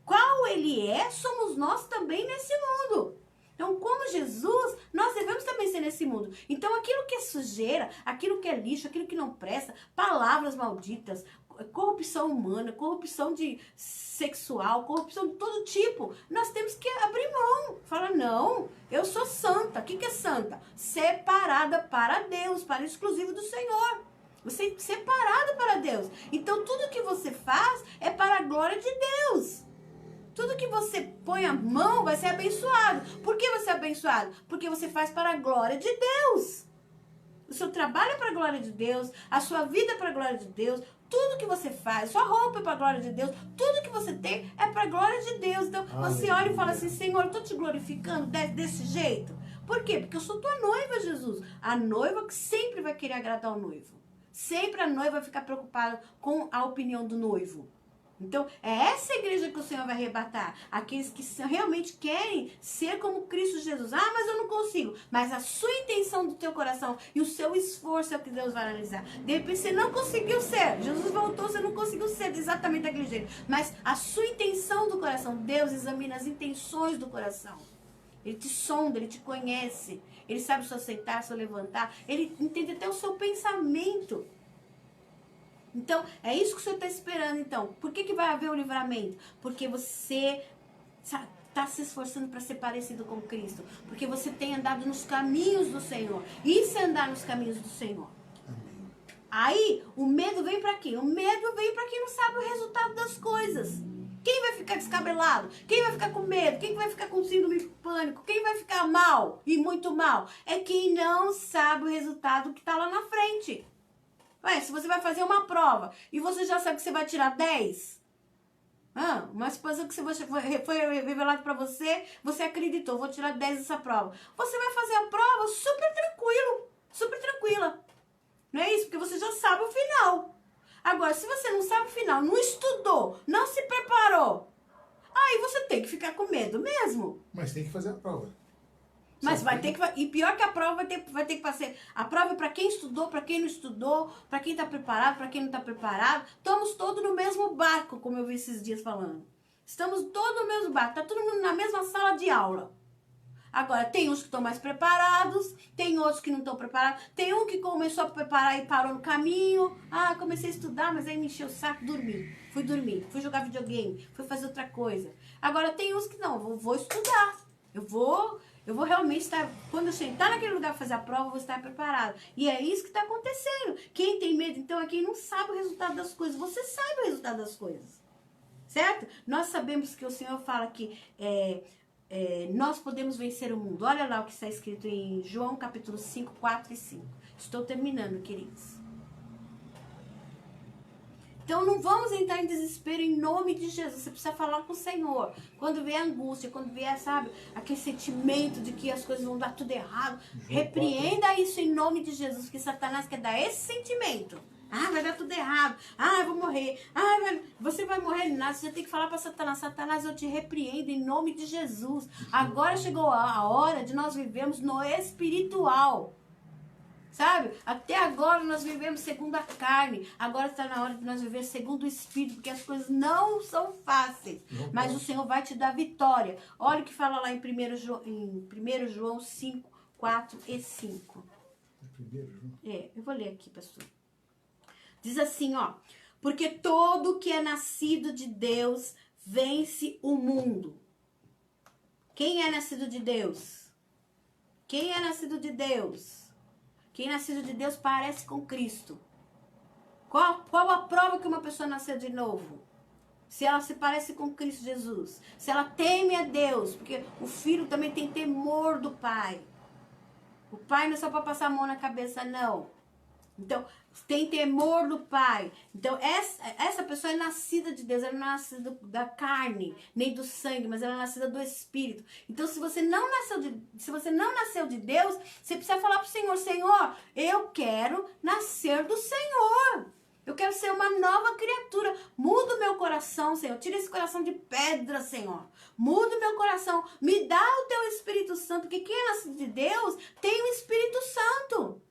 Qual Ele é, somos nós também nesse mundo. Então, como Jesus, nós devemos também ser nesse mundo. Então, aquilo que é sujeira, aquilo que é lixo, aquilo que não presta, palavras malditas, corrupção humana, corrupção sexual, corrupção de todo tipo, nós temos que abrir mão. Fala, não, eu sou santa. O que é santa? Separada para Deus, para o exclusivo do Senhor. Você é separada para Deus. Então, tudo que você faz é para a glória de Deus. Tudo que você põe a mão vai ser abençoado. Por que vai ser abençoado? Porque você faz para a glória de Deus. O seu trabalho é para a glória de Deus, a sua vida é para a glória de Deus, tudo que você faz, sua roupa é para a glória de Deus, tudo que você tem é para a glória de Deus. Então, você olha e fala assim, Senhor, eu estou te glorificando desse jeito. Por quê? Porque eu sou tua noiva, Jesus. A noiva que sempre vai querer agradar o noivo. Sempre a noiva vai ficar preocupada com a opinião do noivo. Então, é essa igreja que o Senhor vai arrebatar. Aqueles que realmente querem ser como Cristo Jesus. Ah, mas eu não consigo. Mas a sua intenção do teu coração e o seu esforço é o que Deus vai analisar. De repente, você não conseguiu ser. Jesus voltou, você não conseguiu ser exatamente daquele jeito. Mas a sua intenção do coração, Deus examina as intenções do coração. Ele te sonda, Ele te conhece. Ele sabe o seu aceitar, o seu levantar. Ele entende até o seu pensamento. Então, é isso que o Senhor está esperando, então. Por que vai haver o livramento? Porque você está se esforçando para ser parecido com Cristo. Porque você tem andado nos caminhos do Senhor. Isso é andar nos caminhos do Senhor. Amém. Aí, o medo vem para quê? O medo vem para quem não sabe o resultado das coisas. Quem vai ficar descabelado? Quem vai ficar com medo? Quem vai ficar com síndrome de pânico? Quem vai ficar mal e muito mal? É quem não sabe o resultado que está lá na frente. Ué, se você vai fazer uma prova e você já sabe que você vai tirar 10, uma situação que foi revelado para você, você acreditou, vou tirar 10 dessa prova. Você vai fazer a prova super tranquilo, super tranquila. Não é isso? Porque você já sabe o final. Agora, se você não sabe o final, não estudou, não se preparou, aí você tem que ficar com medo mesmo.
Mas tem que fazer a prova.
Mas vai ter que... E pior que a prova vai ter que fazer... A prova é para quem estudou, para quem não estudou, para quem está preparado, para quem não está preparado. Estamos todos no mesmo barco, como eu vi esses dias falando. Estamos todos no mesmo barco. Está todo mundo na mesma sala de aula. Agora, tem uns que estão mais preparados, tem outros que não estão preparados. Tem um que começou a preparar e parou no caminho. Ah, comecei a estudar, mas aí me encheu o saco, Fui dormir, fui jogar videogame, fui fazer outra coisa. Agora, tem uns que não, vou estudar. Eu vou realmente estar... Quando eu sentar naquele lugar para fazer a prova, eu vou estar preparado. E é isso que está acontecendo. Quem tem medo, então, é quem não sabe o resultado das coisas. Você sabe o resultado das coisas. Certo? Nós sabemos que o Senhor fala que nós podemos vencer o mundo. Olha lá o que está escrito em João capítulo 5, 4 e 5. Estou terminando, queridos. Então não vamos entrar em desespero em nome de Jesus. Você precisa falar com o Senhor. Quando vier angústia, quando vier, sabe, aquele sentimento de que as coisas vão dar tudo errado, repreenda isso em nome de Jesus, que Satanás quer dar esse sentimento. Ah, vai dar tudo errado. Ah, eu vou morrer. Ah, você vai morrer nada. Você já tem que falar para Satanás. Satanás, eu te repreendo em nome de Jesus. Agora chegou a hora de nós vivermos no espiritual. Sabe? Até agora nós vivemos segundo a carne. Agora está na hora de nós viver segundo o Espírito, porque as coisas não são fáceis. Mas o Senhor vai te dar vitória. Olha o que fala lá em 1 João 5, 4 e 5. Eu vou ler aqui, pastor. Diz assim, ó. Porque todo que é nascido de Deus vence o mundo. Quem é nascido de Deus? Quem é nascido de Deus? Quem é nascido de Deus parece com Cristo. Qual a prova que uma pessoa nasceu de novo? Se ela se parece com Cristo Jesus. Se ela teme a Deus. Porque o filho também tem temor do pai. O pai não é só para passar a mão na cabeça, não. Então, tem temor do pai. Então, essa pessoa é nascida de Deus. Ela não é nascida da carne, nem do sangue, mas ela é nascida do Espírito. Então, se você não nasceu de Deus, você precisa falar para o Senhor, Senhor, eu quero nascer do Senhor. Eu quero ser uma nova criatura. Muda o meu coração, Senhor. Tira esse coração de pedra, Senhor. Muda o meu coração. Me dá o teu Espírito Santo. Porque quem é nascido de Deus tem o Espírito Santo.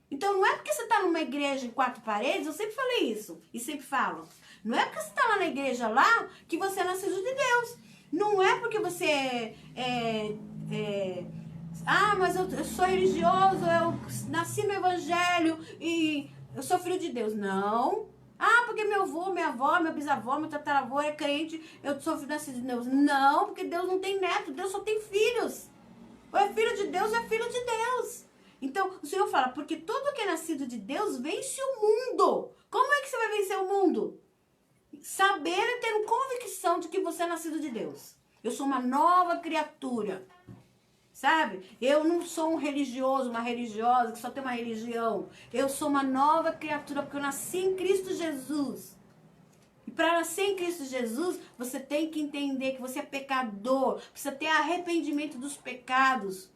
Então, não é porque você está numa igreja em 4 paredes, eu sempre falei isso, e sempre falo. Não é porque você está lá na igreja lá que você é nascido de Deus. Não é porque você mas eu sou religioso, eu nasci no evangelho e eu sou filho de Deus. Não. Porque meu avô, minha avó, meu bisavô, meu tataravô é crente, eu sou nascido de Deus. Não, porque Deus não tem neto, Deus só tem filhos. Ou é filho de Deus ou é filho de Deus. Então, o Senhor fala, porque todo que é nascido de Deus vence o mundo. Como é que você vai vencer o mundo? Saber e ter convicção de que você é nascido de Deus. Eu sou uma nova criatura. Sabe? Eu não sou um religioso, uma religiosa que só tem uma religião. Eu sou uma nova criatura porque eu nasci em Cristo Jesus. E para nascer em Cristo Jesus, você tem que entender que você é pecador. Precisa ter arrependimento dos pecados.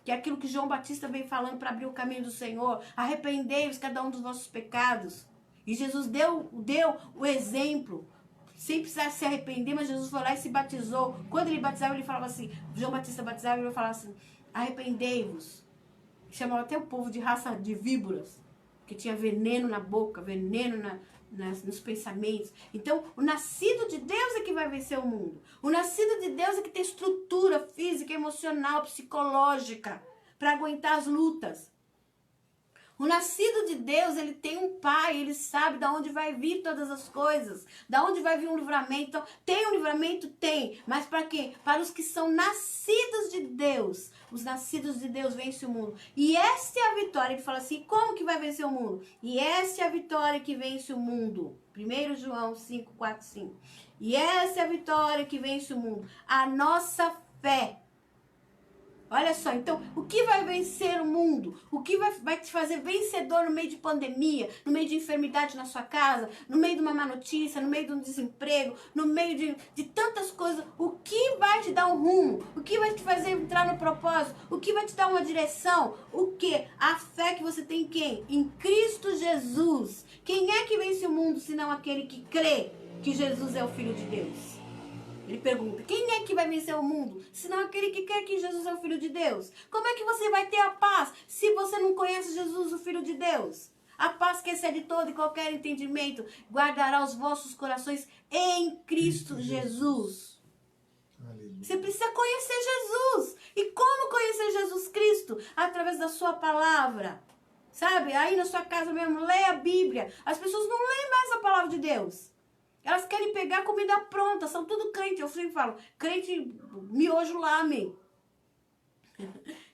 Que é aquilo que João Batista vem falando para abrir o caminho do Senhor. Arrependei-vos cada um dos vossos pecados. E Jesus deu o exemplo. Sem precisar se arrepender, mas Jesus foi lá e se batizou. Quando ele batizava, ele falava assim, João Batista batizava, ele falava assim, arrependei-vos. Chamava até o povo de raça de víboras, que tinha veneno na boca, veneno nos pensamentos. Então, o nascido de Deus é que vai vencer o mundo. O nascido de Deus é que tem estrutura física, emocional, psicológica para aguentar as lutas. O nascido de Deus, ele tem um pai, ele sabe de onde vai vir todas as coisas, da onde vai vir um livramento. Então, tem um livramento? Tem. Mas para quê? Para os que são nascidos de Deus. Os nascidos de Deus vencem o mundo. E esta é a vitória. Ele fala assim, como que vai vencer o mundo? E esta é a vitória que vence o mundo. 1 João 5, 4, 5. E essa é a vitória que vence o mundo. A nossa fé. Olha só, então, o que vai vencer o mundo? O que vai te fazer vencedor no meio de pandemia, no meio de enfermidade na sua casa, no meio de uma má notícia, no meio de um desemprego, no meio de tantas coisas? O que vai te dar um rumo? O que vai te fazer entrar no propósito? O que vai te dar uma direção? O que? A fé que você tem em quem? Em Cristo Jesus. Quem é que vence o mundo, senão aquele que crê que Jesus é o Filho de Deus? Ele pergunta, quem é que vai vencer o mundo? Senão aquele que quer que Jesus é o Filho de Deus. Como é que você vai ter a paz se você não conhece Jesus, o Filho de Deus? A paz que excede todo e qualquer entendimento guardará os vossos corações em Cristo Jesus. Aleluia. Você precisa conhecer Jesus. E como conhecer Jesus Cristo? Através da sua palavra. Sabe? Aí na sua casa mesmo, leia a Bíblia. As pessoas não leem mais a palavra de Deus. Elas querem pegar comida pronta, são tudo crente. Eu sempre falo, crente miojo lamen.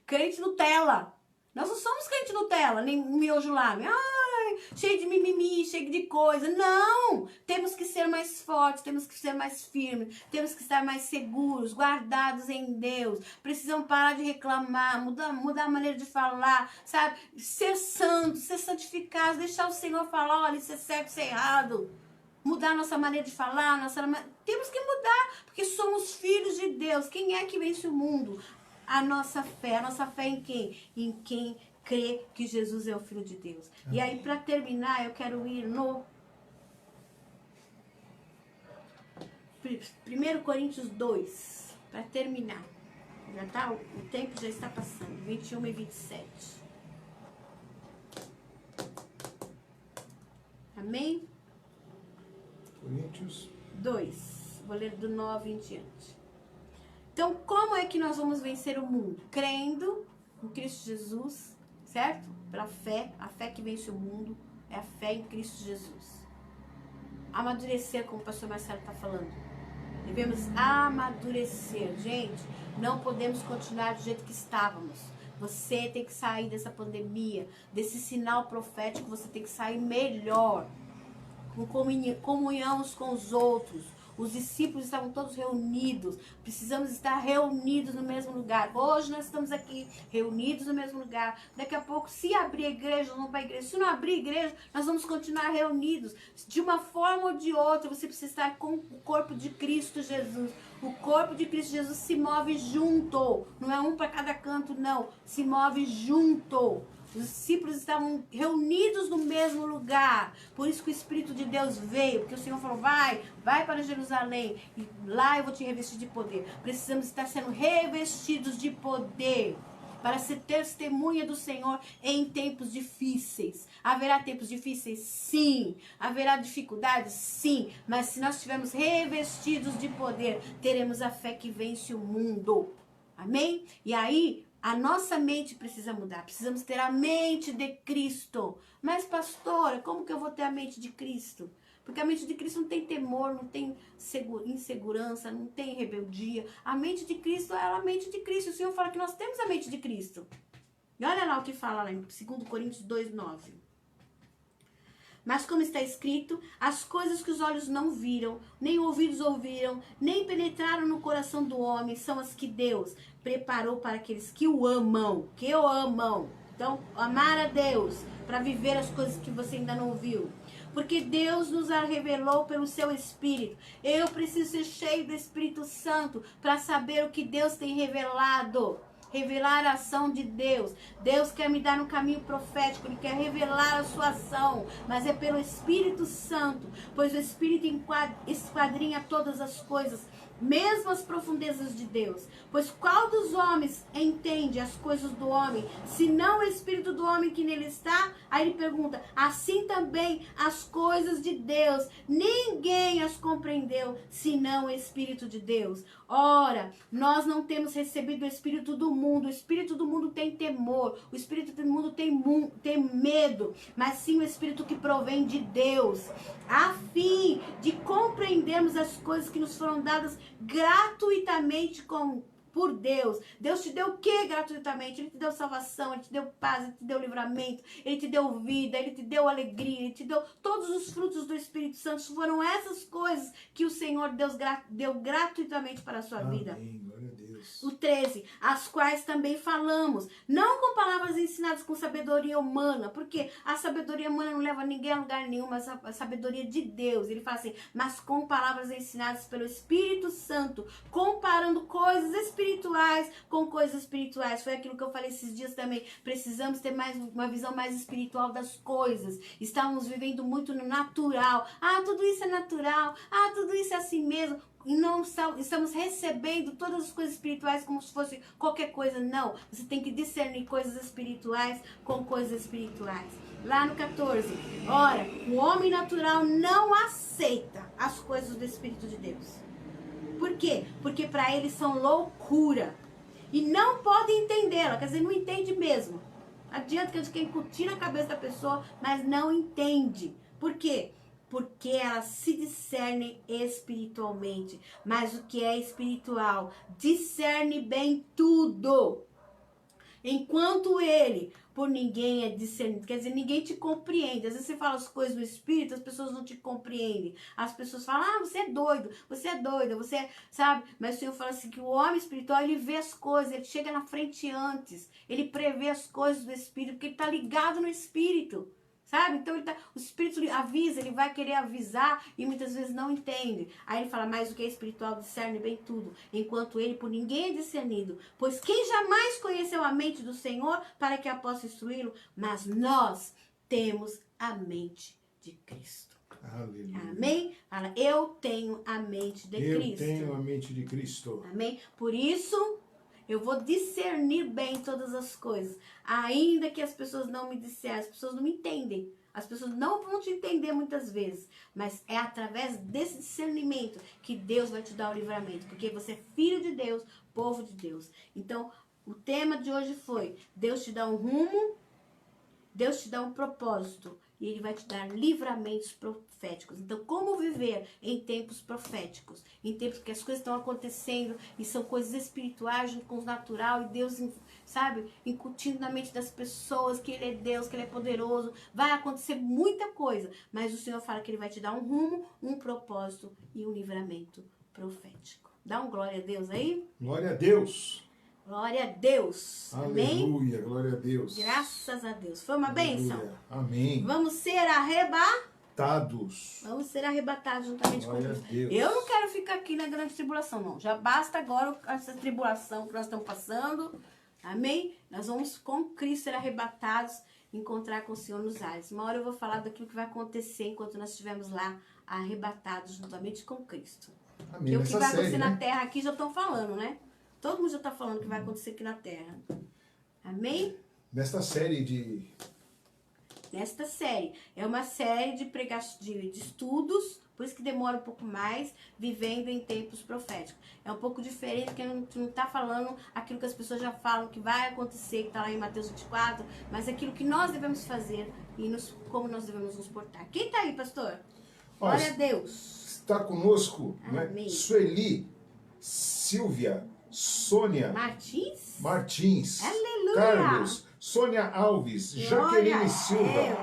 Crente Nutella. Nós não somos crente Nutella, nem miojo lamen. Ai, cheio de mimimi, cheio de coisa. Não! Temos que ser mais fortes, temos que ser mais firmes, temos que estar mais seguros, guardados em Deus. Precisamos parar de reclamar, mudar a maneira de falar, sabe? Ser santo, ser santificado, deixar o Senhor falar, olha, isso é certo, isso é errado. Mudar a nossa maneira de falar, temos que mudar, porque somos filhos de Deus. Quem é que vence o mundo? A nossa fé em quem? Em quem crê que Jesus é o Filho de Deus. Amém. E aí, para terminar, eu quero ir no 1 Coríntios 2, para terminar. O tempo já está passando, 21 e 27. Amém?
Coríntios
2. Vou ler do 9 em diante. Então, como é que nós vamos vencer o mundo? Crendo em Cristo Jesus, certo? Pela fé, a fé que vence o mundo é a fé em Cristo Jesus. Amadurecer, como o pastor Marcelo está falando. Devemos amadurecer. Gente, não podemos continuar do jeito que estávamos. Você tem que sair dessa pandemia, desse sinal profético, você tem que sair melhor. Com comunhão uns com os outros. Os discípulos estavam todos reunidos. Precisamos estar reunidos no mesmo lugar. Hoje nós estamos aqui reunidos no mesmo lugar. Daqui a pouco, se abrir a igreja, nós vamos para a igreja. Se não abrir a igreja, nós vamos continuar reunidos. De uma forma ou de outra, você precisa estar com o corpo de Cristo Jesus. O corpo de Cristo Jesus se move junto. Não é um para cada canto, não. Se move junto. Os discípulos estavam reunidos no mesmo lugar. Por isso que o Espírito de Deus veio. Porque o Senhor falou, vai para Jerusalém. E lá eu vou te revestir de poder. Precisamos estar sendo revestidos de poder. Para ser testemunha do Senhor em tempos difíceis. Haverá tempos difíceis? Sim. Haverá dificuldades? Sim. Mas se nós estivermos revestidos de poder, teremos a fé que vence o mundo. Amém? E aí, a nossa mente precisa mudar. Precisamos ter a mente de Cristo. Mas, pastora, como que eu vou ter a mente de Cristo? Porque a mente de Cristo não tem temor, não tem insegurança, não tem rebeldia. A mente de Cristo é a mente de Cristo. O Senhor fala que nós temos a mente de Cristo. E olha lá o que fala lá em 2 Coríntios 2:9. Mas como está escrito, as coisas que os olhos não viram, nem ouvidos ouviram, nem penetraram no coração do homem, são as que Deus preparou para aqueles que o amam. Que o amam. Então, amar a Deus para viver as coisas que você ainda não viu. Porque Deus nos a revelou pelo seu Espírito. Eu preciso ser cheio do Espírito Santo para saber o que Deus tem revelado. Revelar a ação de Deus. Deus quer me dar no caminho profético. Ele quer revelar a sua ação. Mas é pelo Espírito Santo. Pois o Espírito esquadrinha todas as coisas, mesmo as profundezas de Deus. Pois qual dos homens entende as coisas do homem, se não o Espírito do homem que nele está? Aí ele pergunta, assim também as coisas de Deus, ninguém as compreendeu, senão o Espírito de Deus. Ora, nós não temos recebido o Espírito do mundo. O Espírito do mundo tem temor, o Espírito do mundo tem medo, mas sim o Espírito que provém de Deus, a fim de compreendermos as coisas que nos foram dadas gratuitamente por Deus. Deus te deu o que gratuitamente? Ele te deu salvação, Ele te deu paz, Ele te deu livramento, Ele te deu vida, Ele te deu alegria, Ele te deu todos os frutos do Espírito Santo. Foram essas coisas que o Senhor Deus deu gratuitamente para a sua vida.
Amém, glória a Deus.
O 13, as quais também falamos, não com palavras ensinadas com sabedoria humana, porque a sabedoria humana não leva ninguém a lugar nenhum, mas a sabedoria de Deus. Ele fala assim, mas com palavras ensinadas pelo Espírito Santo, comparando coisas espirituais com coisas espirituais. Foi aquilo que eu falei esses dias também. Precisamos ter uma visão mais espiritual das coisas. Estamos vivendo muito no natural. Ah, tudo isso é natural. Ah, tudo isso é assim mesmo. E não estamos recebendo todas as coisas espirituais como se fosse qualquer coisa. Não, você tem que discernir coisas espirituais com coisas espirituais. Lá no 14, ora, o homem natural não aceita as coisas do Espírito de Deus. Por quê? Porque para eles são loucura. E não podem entendê-la, quer dizer, não entende mesmo. Adianta que a gente quer incutir na cabeça da pessoa, mas não entende. Por quê? Porque elas se discernem espiritualmente. Mas o que é espiritual discerne bem tudo. Enquanto ele, por ninguém é discernido. Quer dizer, ninguém te compreende. Às vezes você fala as coisas do Espírito, as pessoas não te compreendem. As pessoas falam, ah, você é doido, você é doida, você sabe. Mas o Senhor fala assim, que o homem espiritual, ele vê as coisas, ele chega na frente antes. Ele prevê as coisas do Espírito, porque ele está ligado no Espírito. Sabe? Então o Espírito avisa, ele vai querer avisar e muitas vezes não entende. Aí ele fala, mas o que é espiritual discerne bem tudo, enquanto ele por ninguém é discernido. Pois quem jamais conheceu a mente do Senhor para que a possa instruí-lo? Mas nós temos a mente de Cristo.
Aleluia.
Amém? Fala, eu tenho a mente de Cristo.
Eu tenho a mente de Cristo.
Amém? Por isso, eu vou discernir bem todas as coisas. Ainda que as pessoas não me disserem, as pessoas não me entendem. As pessoas não vão te entender muitas vezes, mas é através desse discernimento que Deus vai te dar o livramento, porque você é filho de Deus, povo de Deus. Então, o tema de hoje foi: Deus te dá um rumo, Deus te dá um propósito e Ele vai te dar livramentos proféticos. Então, como viver em tempos proféticos? Em tempos que as coisas estão acontecendo e são coisas espirituais junto com o natural, e Deus, sabe, incutindo na mente das pessoas que Ele é Deus, que Ele é poderoso. Vai acontecer muita coisa, mas o Senhor fala que Ele vai te dar um rumo, um propósito e um livramento profético. Dá um glória a Deus aí?
Glória a Deus.
Glória a Deus. Amém?
Aleluia, glória a Deus.
Graças a Deus. Foi uma bênção?
Amém.
Vamos ser arrebatados. Vamos ser arrebatados juntamente
glória
com Cristo.
a Deus.
Eu não quero ficar aqui na grande tribulação, não. Já basta agora essa tribulação que nós estamos passando. Amém? Nós vamos com Cristo ser arrebatados, encontrar com o Senhor nos ares. Uma hora eu vou falar daquilo que vai acontecer enquanto nós estivermos lá arrebatados juntamente com Cristo.
Amém.
E o que vai acontecer
série,
na terra aqui já estão falando, né? Todo mundo já está falando o que vai acontecer aqui na terra. Amém?
Nesta série
Nesta série. É uma série de estudos, por isso que demora um pouco mais, vivendo em tempos proféticos. É um pouco diferente, porque a gente não está falando aquilo que as pessoas já falam que vai acontecer, que está lá em Mateus 24, mas aquilo que nós devemos fazer e como nós devemos nos portar. Quem está aí, pastor? Glória a Deus.
Está conosco,
Amém.
Né? Sueli, Silvia, Sônia Martins,
Aleluia.
Carlos, Sônia Alves, Jaqueline Silva,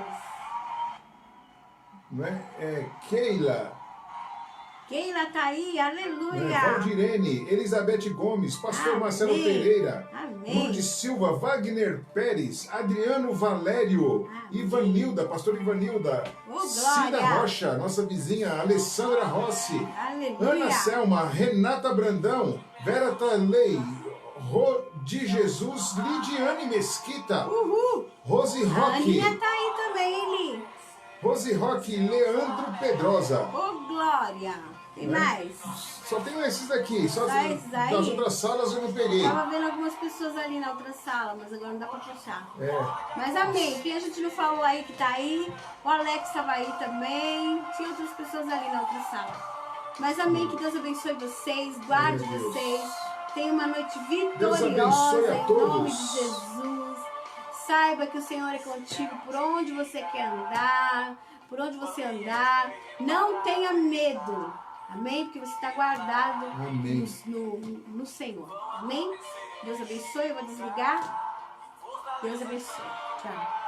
né? Keila
tá aí, aleluia.
Né? Valdirene, Elizabeth Gomes, Pastor Marcelo Pereira, Lourdes Silva, Wagner Pérez, Adriano Valério, Ivanilda, Pastor Ivanilda, Cida Rocha, nossa vizinha, Alessandra Rossi,
aleluia.
Ana Selma, Renata Brandão, Vera Talei, de Jesus, Lidiane Mesquita, Rose Roque.
A Aninha tá aí também, Eli.
Rose Roque, Leandro Pedrosa.
Glória. Tem mais?
Só tem esses aqui, só
esses aí?
das outras salas eu não peguei.
Tava vendo algumas pessoas ali na outra sala, mas agora não dá pra puxar. Mas amém. Quem a gente não falou aí que tá aí? O Alex tava aí também. Tinha outras pessoas ali na outra sala. Mas amém, que Deus abençoe vocês, guarde vocês. Tenha uma noite vitoriosa em nome de Jesus. Saiba que o Senhor é contigo por onde você quer andar, por onde você andar. Não tenha medo. Amém? Porque você está guardado no Senhor. Amém? Deus abençoe. Eu vou desligar. Deus abençoe. Tchau.